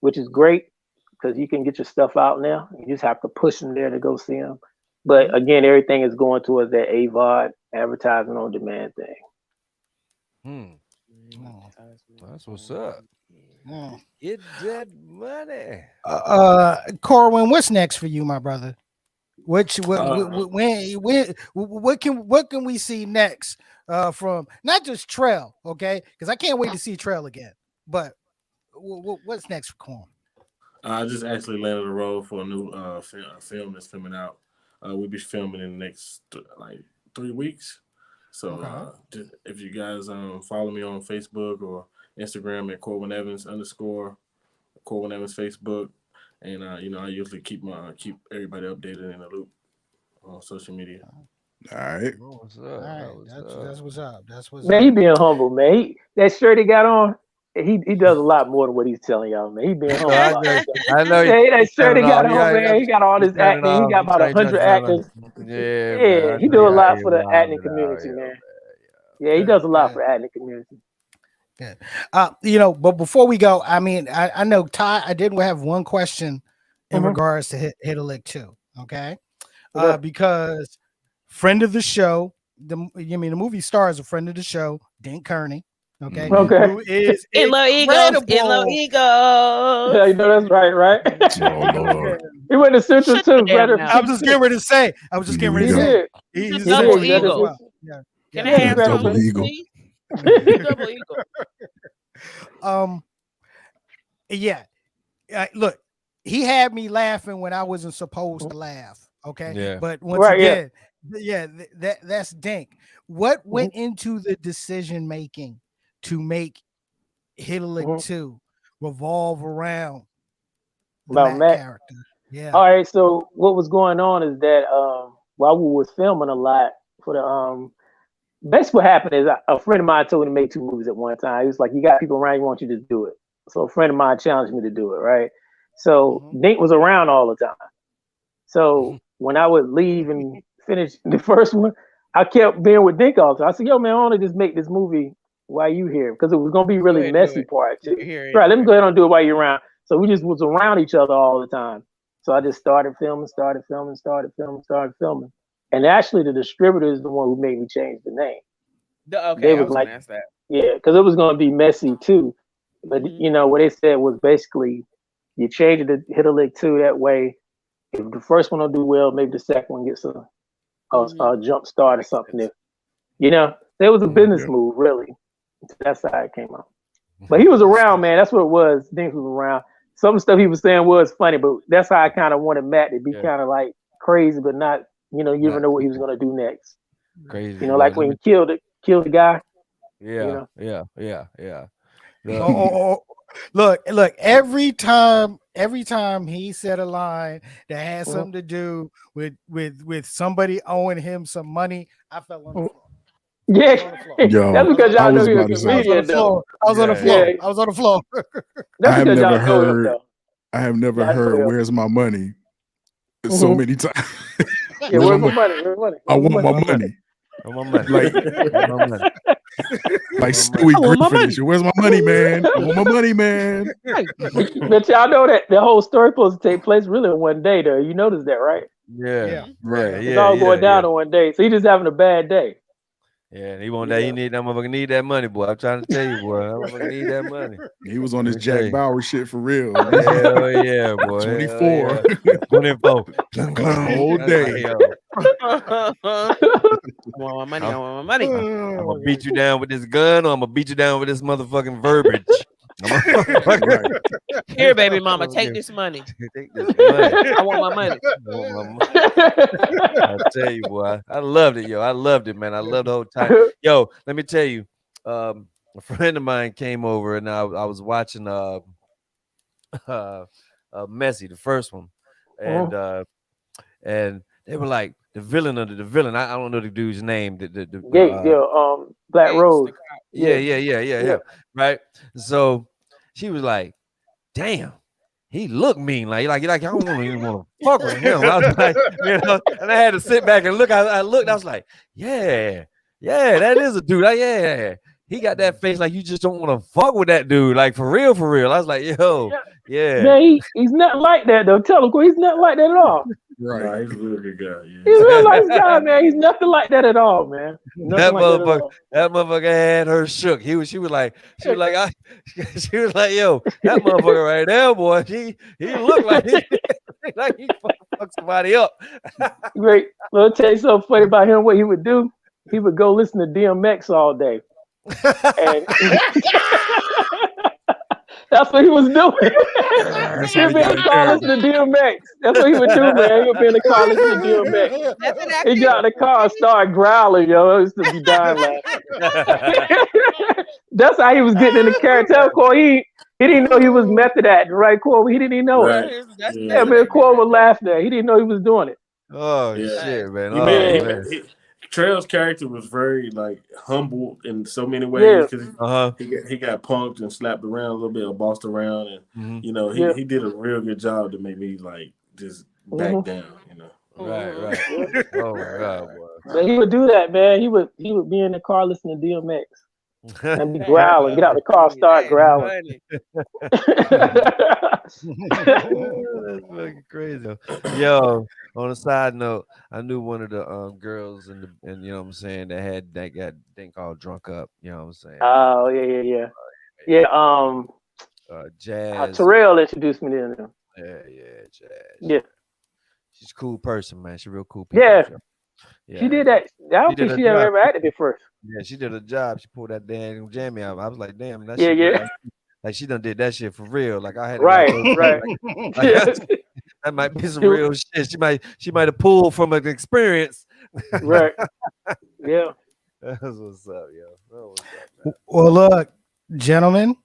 which is great because you can get your stuff out now. You just have to push them there to go see them. But again, everything is going towards that AVOD advertising on demand thing. That's what's up. Get that money. Corwin, what's next for you, my brother? What can we see next from not just Trail, okay? Because I can't wait to see Trail again. But what's next for Corwin? I just actually landed a role for a new film that's coming out. We'll be filming in the next 3 weeks. So if you guys follow me on Facebook or Instagram at Corwin Evans _ Corwin Evans Facebook, and I usually keep everybody updated in the loop on social media. All right. What's up? All right, that's what's up. That's what's Man, up. he being humble, man. That shirt he got on, he does a lot more than what he's telling y'all, man. He being humble. I know. Yeah, that shirt he got on, man. He got all this acting. He got about 100 actors. Yeah, Yeah, he do a lot for the acting community, man. Yeah, he does a lot for the acting community. Good. But before we go, I mean, I know Tye, I did have one question in regards to Hit a Lick 2. Okay. Because friend of the show, the movie star is a friend of the show, Dink Kearney. Okay. Who is In Low Eagles. Yeah, you know that's right. Oh Lord. He went to Central too, brother. I was just getting ready to say. He's a double Central eagle. as well. Yeah. Can I have double some, eagle. please? Double eagle. Yeah. Look, he had me laughing when I wasn't supposed to laugh. Okay. Yeah. But once again, that's Dink. What went into the decision making to make Hit a Lick 2 revolve around the About Matt character? Yeah. All right. So what was going on is that while we was filming a lot for the basically what happened is a friend of mine told me to make 2 movies at one time. He was like, "You got people around, you want you to do it." So a friend of mine challenged me to do it, right? So Dink was around all the time. So when I would leave and finish the first one, I kept being with Dink all the time. I said, "Yo, man, I want to just make this movie while you here because it was gonna be really messy part too." Right? Let me go ahead and do it while you're around. So we just was around each other all the time. So I just started filming. And actually, the distributor is the one who made me change the name. Okay, they I was was like, gonna ask that. yeah, because it was going to be messy too. But what they said was basically you change it to Hit a Lick 2 that way. If the first one will do well, maybe the second one gets a jump start or something. It was a business move, really. That's how it came out. But he was around, man. That's what it was. Dink was around. Some stuff he was saying was funny, but that's how I kind of wanted Matt to be kind of like crazy, but not, you never know what he was going to do next. Crazy. Like when he killed the guy. Yeah. Look, every time he said a line that had something to do with somebody owing him some money, I fell on the floor. Yeah, that's because y'all know he was a comedian. I was on the floor. I was on the floor. I have never heard "Where's my money" so many times. Yeah, where's my money? I want my money. Like Stewie Griffin. Where's my money, man? I want my money, man. But y'all know that the whole story supposed to take place really in one day, though. You notice that, right? Yeah. It's all going down in one day. So he's just having a bad day. Yeah, and he won't that. He need that motherfucker. Need that money, boy. I'm trying to tell you, boy. That motherfucker need that money. He was on this Jack Bauer shit for real. Hell yeah, boy. 24. 24. Whole day. I want my money. I'm gonna beat you down with this gun, or I'm gonna beat you down with this motherfucking verbiage. Here, baby mama, take this money. Take this money. I want my money. I tell you, boy, I loved it, yo. I loved it, man. I loved the whole time. Yo, let me tell you, a friend of mine came over, and I was watching Messi, the first one, and they were like, villain under the villain. I don't know the dude's name. Black Rose. Yeah. Right. So she was like, "Damn, he looked mean. Like I don't even want to fuck with him." I was like, and I had to sit back and look. I looked. I was like, "Yeah, that is a dude. Like, yeah." He got that face like you just don't want to fuck with that dude. Like for real. I was like, "Yo, yeah." Man, he's not like that though. Tell him, he's not like that at all. Right. Nah, he's a real good guy. Yeah. He's a real nice guy, man. He's nothing like that at all, man. That motherfucker had her shook. She was like, yo, that motherfucker right there, boy. He looked like he fucked somebody up. Great. Let me tell you something funny about him. What he would do, he would go listen to DMX all day. And that's what he was doing. He'd be in the car listening to DMX. That's what he would do, man. He would be in the car listening to DMX. He got in the car and started growling, yo. I used to be dying laughing. That's how he was getting in the character. Corey, he didn't know he was method acting, right, Corey? He didn't even know it. Yeah, man, Corey was laughing at it. He didn't know he was doing it. Oh, shit, man. Trail's character was very humble in so many ways because he got punked and slapped around a little bit or bossed around, and he did a real good job to make me just back down. Right. Oh my God, boy. But he would do that, man. He would be in the car listening to DMX and be growling. Get out the car, start growling. That's fucking crazy. Yo, on a side note, I knew one of the girls and you know what I'm saying that had that thing called Drunk Up. You know what I'm saying? Oh yeah. Jazz. Terrell introduced me to them. Yeah, Jazz. Yeah. She's a cool person, man. She's real cool. Yeah. She did that. I don't think she ever acted it first. Yeah, she did a job. She pulled that damn jammy out. I was like, damn, that shit. Yeah. Like she done did that shit for real. Like I had to right. That might be some real shit. She might have pulled from an experience. Right. Yeah. That's what's up, yo. What's up, man? Well, look, gentlemen,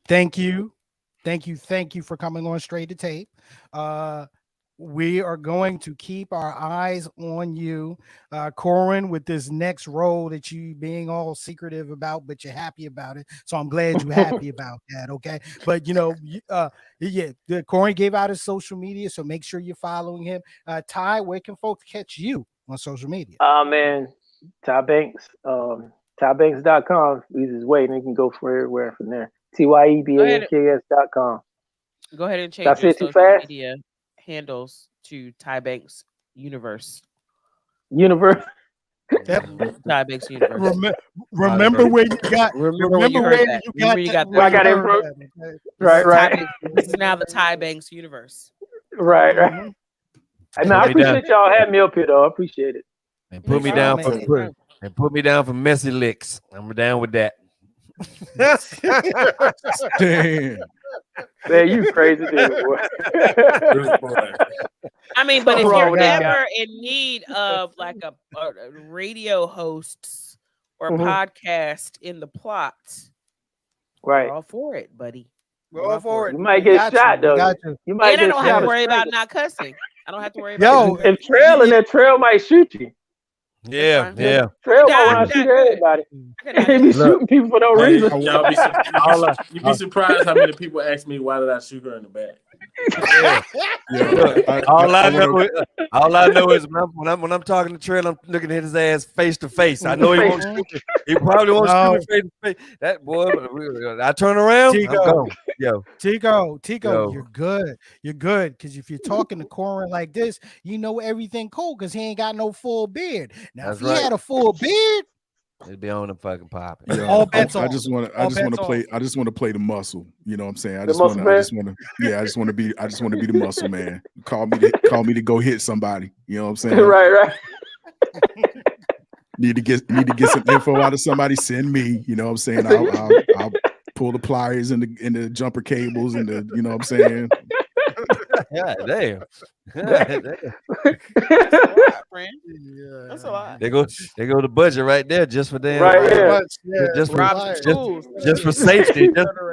thank you for coming on Straight to Tape. We are going to keep our eyes on you, Corwin, with this next role that you being all secretive about, but you're happy about it. So I'm glad you're happy about that. Okay. But Corwin gave out his social media, so make sure you're following him. Tye, where can folks catch you on social media? Man, Tye Banks, TyeBanks.com is his way, and you can go for everywhere from there. TyeBanks.com. Go ahead and change your social media handles to Tye Banks Universe. Tye Banks Universe. Remember where you got. Remember where you got. I got it from. Right. This is now the Tye Banks Universe. Right. I appreciate y'all having me up here, though. I appreciate it. And put me down for messy licks. I'm down with that. Damn. Man, you crazy dude, boy. I mean, but if you're ever in need of like a radio hosts or a podcast in the plot, right? We're all for it, buddy. We're all for it. You might get shot though. You might get shot. I don't have to worry about not cussing. I don't have to worry about if Trail might shoot you. Yeah. Trail might want to shoot everybody. He be shooting people for no reason. You'd be surprised how many people ask me why did I shoot her in the back. All I know is when I'm talking to Trail, I'm looking at his ass face to face. I know he won't shoot me. He probably won't shoot me face to face. That boy, I turn around. Tico, you're good. You're good because if you're talking to Corwin like this, you know everything cool because he ain't got no full beard. Now, if he had a full beard, it'd be on the fucking popping. I just want to play the muscle. You know what I'm saying? I just want to be the muscle man. Call me to go hit somebody. You know what I'm saying? Right. Need to get some info out of somebody. Send me. You know what I'm saying? I'll pull the pliers and the jumper cables and the. You know what I'm saying? Yeah, damn. That's a lot, friend. That's a lot. They go the budget right there just for damn Right here. just for Rob some schools. just for safety,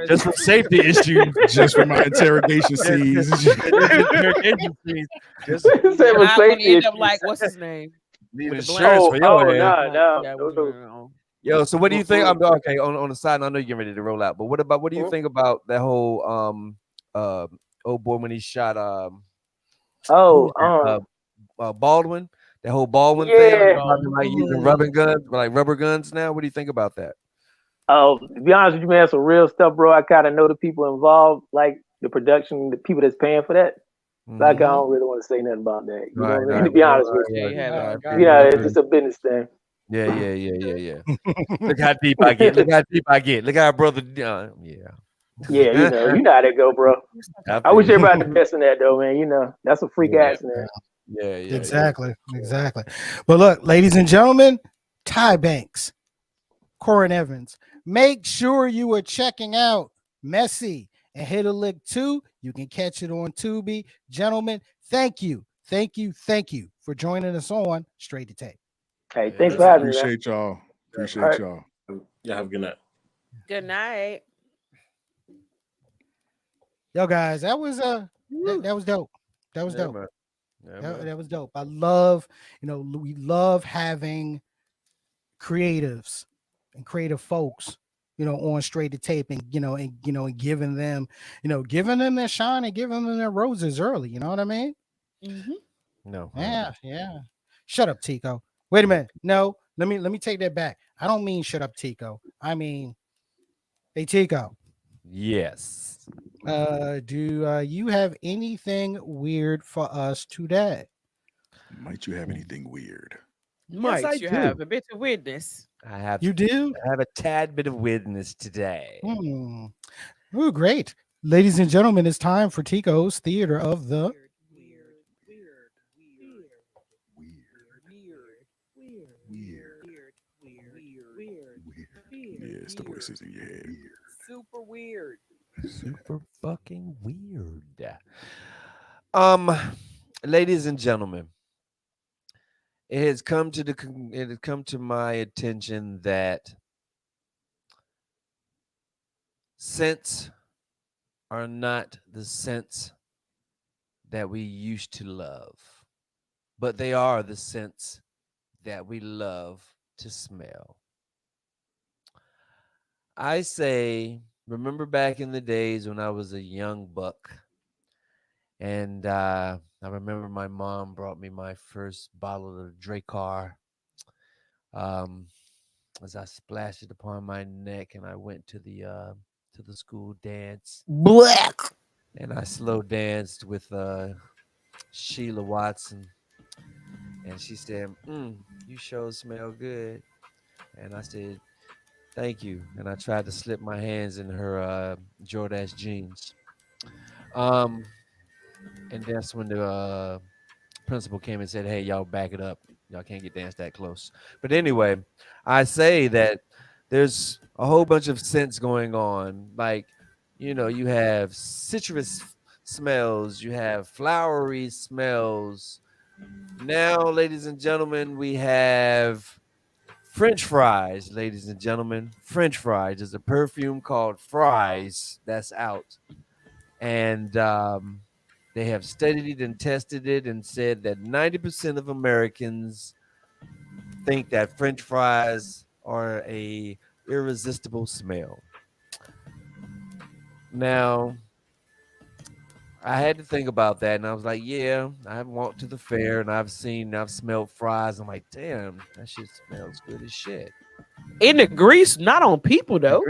just for safety issues, just for my interrogation scenes. interrogation scenes. Just Say for I want to safety end up issues. like what's his name? need With the insurance Oh, for your ass. nah, Like, nah. yeah, No. Yo, so what do you think? Mm-mm. I'm okay. On the side, I know you're getting ready to roll out, but what do you think about that whole old boy when he shot who Oh, was that? Baldwin? That whole Baldwin thing yeah. about them, like using rubber guns now. What do you think about that? Oh, to be honest with you, man, some real stuff, bro. I kind of know the people involved, like the production, the people that's paying for that. Like, I don't really want to say nothing about that. You know what I mean? To be honest with you. Yeah, it's just a business thing. Yeah. Look how deep I get. Look how brother. Yeah. Yeah, you know how that go, bro. I wish everybody the best in that, though, man. You know, that's a freak accident. Yeah. Exactly. But look, ladies and gentlemen, Tye Banks, Corwin Evans. Make sure you are checking out Messy and Hit a Lick 2. You can catch it on Tubi. Gentlemen, thank you for joining us on Straight to Tape. Hey, thanks for having me. Appreciate y'all. Appreciate y'all. Yeah, have a good night. Good night. Yo, guys, that was that was dope. That was dope. That was dope. I love, we love having creatives and creative folks, on Straight to Tape, and and giving them their shine and giving them their roses early. You know what I mean? No. Yeah. Shut up, Tico. Wait a minute. No, let me take that back. I don't mean shut up, Tico. I mean, hey, Tico. Yes. Do you have anything weird for us today? Might you have anything weird? Might you have a bit of weirdness? I have. You do? I have a tad bit of weirdness today. Oh, great. Ladies and gentlemen, it's time for Tico's Theater of the Yeah, it's the voices in your head. Super weird. Super fucking weird. Ladies and gentlemen, it has come to my attention that scents are not the scents that we used to love, but they are the scents that we love to smell. I say, remember back in the days when I was a young buck, and I remember my mom brought me my first bottle of Dracar. As I splashed it upon my neck, and I went to the school dance. Black. And I slow danced with Sheila Watson, and she said, "You sure smell good." And I said, "Thank you." And I tried to slip my hands in her Jordache jeans. And that's when the principal came and said, "Hey, y'all back it up. Y'all can't get danced that close." But anyway, I say that there's a whole bunch of scents going on. Like, you have citrus smells, you have flowery smells. Now, ladies and gentlemen, we have French fries, ladies and gentlemen. French fries. There's a perfume called Fries that's out. And they have studied it and tested it and said that 90% of Americans think that French fries are a irresistible smell. Now, I had to think about that, and I was like, yeah, I walked to the fair and I've smelled fries. I'm like, damn, that shit smells good as shit. In the grease, not on people though.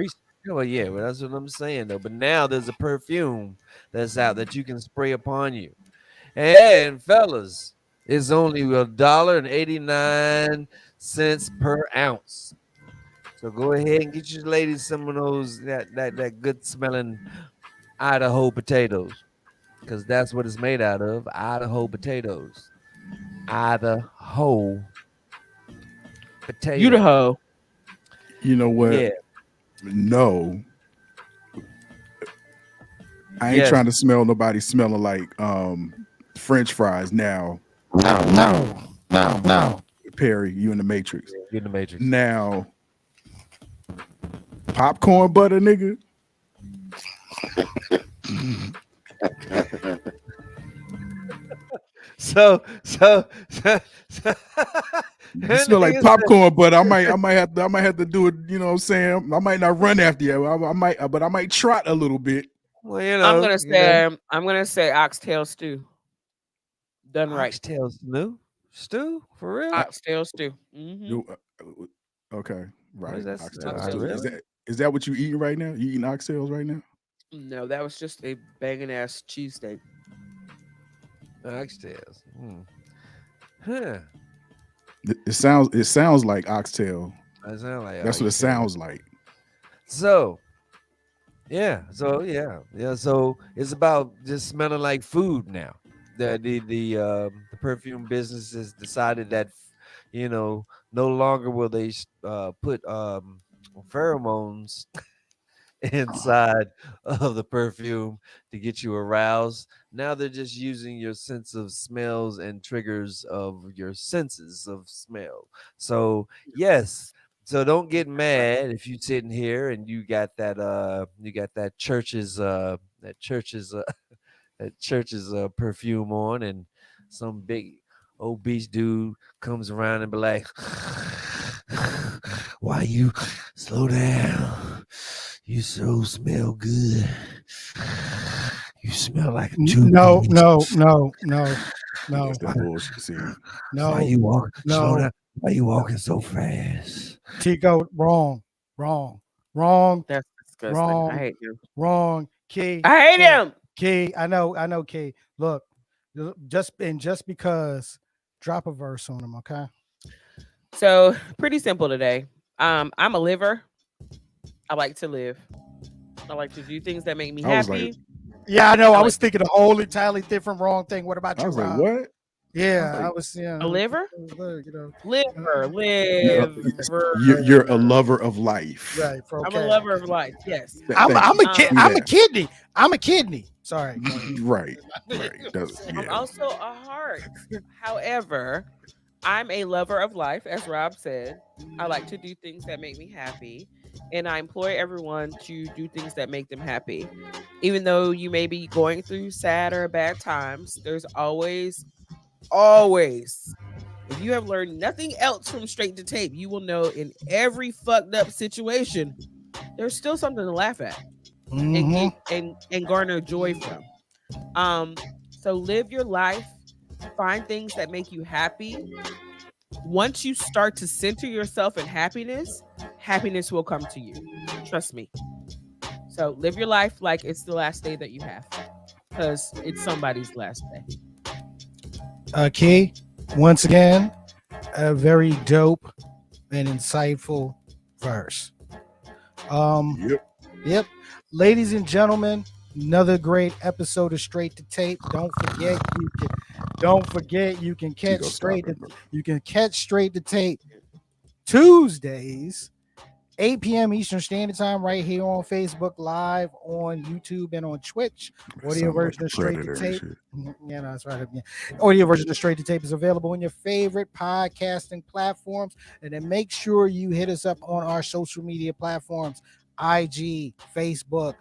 Well, yeah, well, that's what I'm saying though. But now there's a perfume that's out that you can spray upon you. And fellas, it's only $1.89 per ounce. So go ahead and get your ladies some of those that good smelling Idaho potatoes, because that's what it's made out of. Idaho potatoes. Idaho potato. You the hoe. You know what? Yeah. No. I ain't trying to smell nobody smelling like French fries now. No. Perry, you in the Matrix. You in the Matrix. Now, popcorn butter, nigga. So You smell like popcorn, but I might have to do it. You know what I'm saying? I might not run after you. I might trot a little bit. Well, you know, I'm gonna say oxtail stew. Done right. Oxtail stew for real. Oxtail stew. Mm-hmm. Okay, right. Really? Is that what you eating right now? You eating oxtails right now? No, that was just a banging ass cheesesteak. Oxtails. Huh. It sounds like oxtail. That sound like That's what it sounds like. So So it's about just smelling like food now. The perfume business has decided that, you know, no longer will they put pheromones inside of the perfume to get you aroused. Now they're just using your sense of smells and triggers of your senses of smell. So yes, so don't get mad if you sitting here and you got that church's perfume on, and some big obese dude comes around and be like, why you slow down? You so smell good. You smell like a tube. No. That's that bullshit. See, No. Why you walk? No. Slow down. Why you walking so fast? Tico, wrong. That's disgusting. Wrong. I hate you. Wrong. Key. I hate him. Key. I know, Key. Look, just because, drop a verse on him, okay? So pretty simple today. I'm a liver. I like to live. I like to do things that make me happy. Yeah, I know. I was thinking a whole entirely different wrong thing. What about you, I was like, Rob? what? Yeah, I was. Yeah, a liver. Liver. You're a lover of life. Right. I'm a lover of life. Yes. I'm a kidney. I'm a kidney. Sorry. Right. I'm also a heart. However, I'm a lover of life, as Rob said. I like to do things that make me happy, and I implore everyone to do things that make them happy. Even though you may be going through sad or bad times, there's always, if you have learned nothing else from Straight to Tape, you will know in every fucked up situation, there's still something to laugh at and garner joy from. So live your life, find things that make you happy. Once you start to center yourself in happiness, happiness will come to you. Trust me. So live your life like it's the last day that you have, because it's somebody's last day. Key, once again, a very dope and insightful verse. Yep. Ladies and gentlemen, another great episode of Straight to Tape. Don't forget you can catch Straight to Tape Tuesdays, 8 p.m. Eastern Standard Time, right here on Facebook Live, on YouTube, and on Twitch. Audio version of Straight to Tape. Yeah, no, that's right. Yeah. Audio version of Straight to Tape is available on your favorite podcasting platforms. And then make sure you hit us up on our social media platforms: IG, Facebook,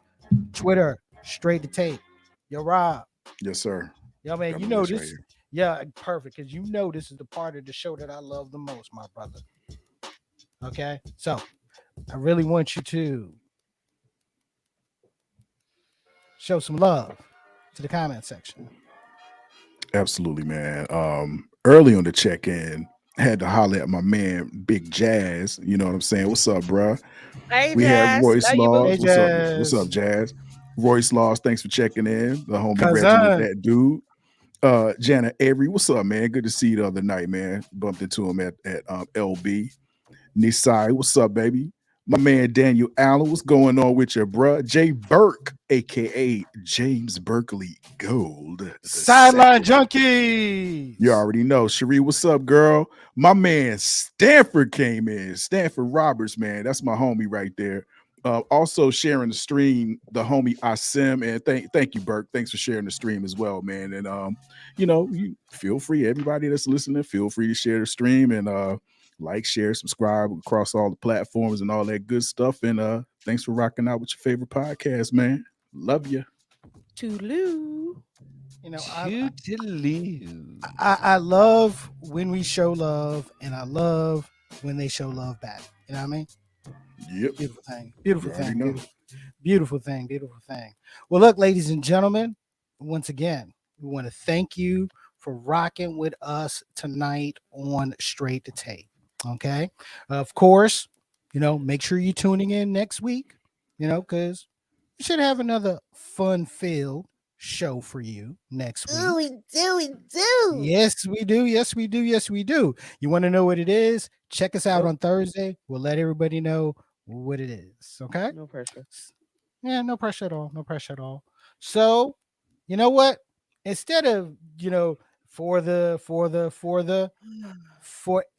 Twitter, Straight to Tape. Yo, Rob. Yes, sir. Yo, man, you know this. Right, yeah, perfect. Because you know this is the part of the show that I love the most, my brother. Okay, so I really want you to show some love to the comment section. Absolutely, man. Early on the check-in, I had to holler at my man, Big Jazz. You know what I'm saying? What's up, bro? Hey, we Jazz. had Royce Laws. Hey, what's up, Jazz? Royce Laws, thanks for checking in. The homie Reginald, that dude. Janet Avery, what's up, man? Good to see you the other night, man. Bumped into him at LB. Nisai, what's up, baby? My man Daniel Allen, what's going on with your bruh? Jay Burke, aka James Berkeley Gold. Sideline Junkie. You already know. Cherie, what's up, girl? My man Stanford came in. Stanford Roberts, man. That's my homie right there. Also sharing the stream, the homie Asim, and thank you, Burke. Thanks for sharing the stream as well, man. And you feel free, everybody that's listening, feel free to share the stream and like, share, subscribe across all the platforms and all that good stuff. And thanks for rocking out with your favorite podcast, man. Love you. Toodaloo. I love when we show love, and I love when they show love back. You know what I mean? Yep. Beautiful thing. Beautiful You already thing. know. Beautiful thing. Beautiful thing. Well, look, ladies and gentlemen, once again, we want to thank you for rocking with us tonight on Straight to Tape. Okay. Of course, make sure you're tuning in next week, because we should have another fun-filled show for you next week. We do. Yes, we do. Yes, we do. Yes, we do. You want to know what it is? Check us out on Thursday. We'll let everybody know what it is. Okay. No pressure. Yeah, no pressure at all. No pressure at all. So, you know what? Instead of, for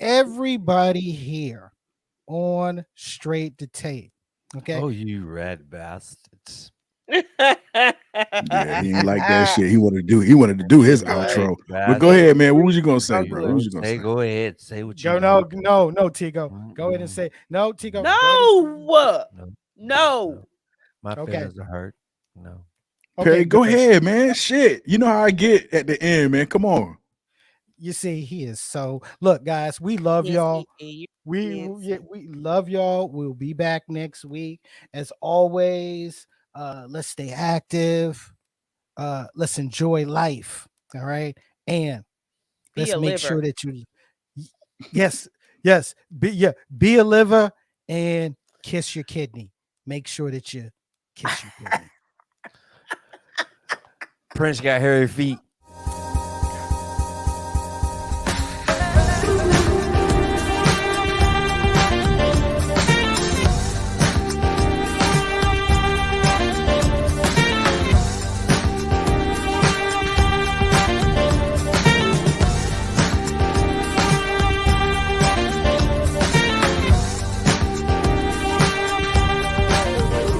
everybody here on Straight to Tape. Okay. Oh, you red bastards. Yeah, he ain't like that shit. He wanted to do his outro. But go ahead, man. What was you gonna say, bro? What was you gonna say? Go ahead. Say what you go. No, Tigo. Go ahead and say no, Tigo. No. My feelings are hurt. No. Perry, go ahead, man. Shit. You know how I get at the end, man. Come on. You see, he is so. Look, guys, we love y'all. We love y'all. We'll be back next week. As always, let's stay active. Let's enjoy life. All right. And let's make sure that you yes. Be a liver and kiss your kidney. Make sure that you kiss your kidney. Prince got hairy feet.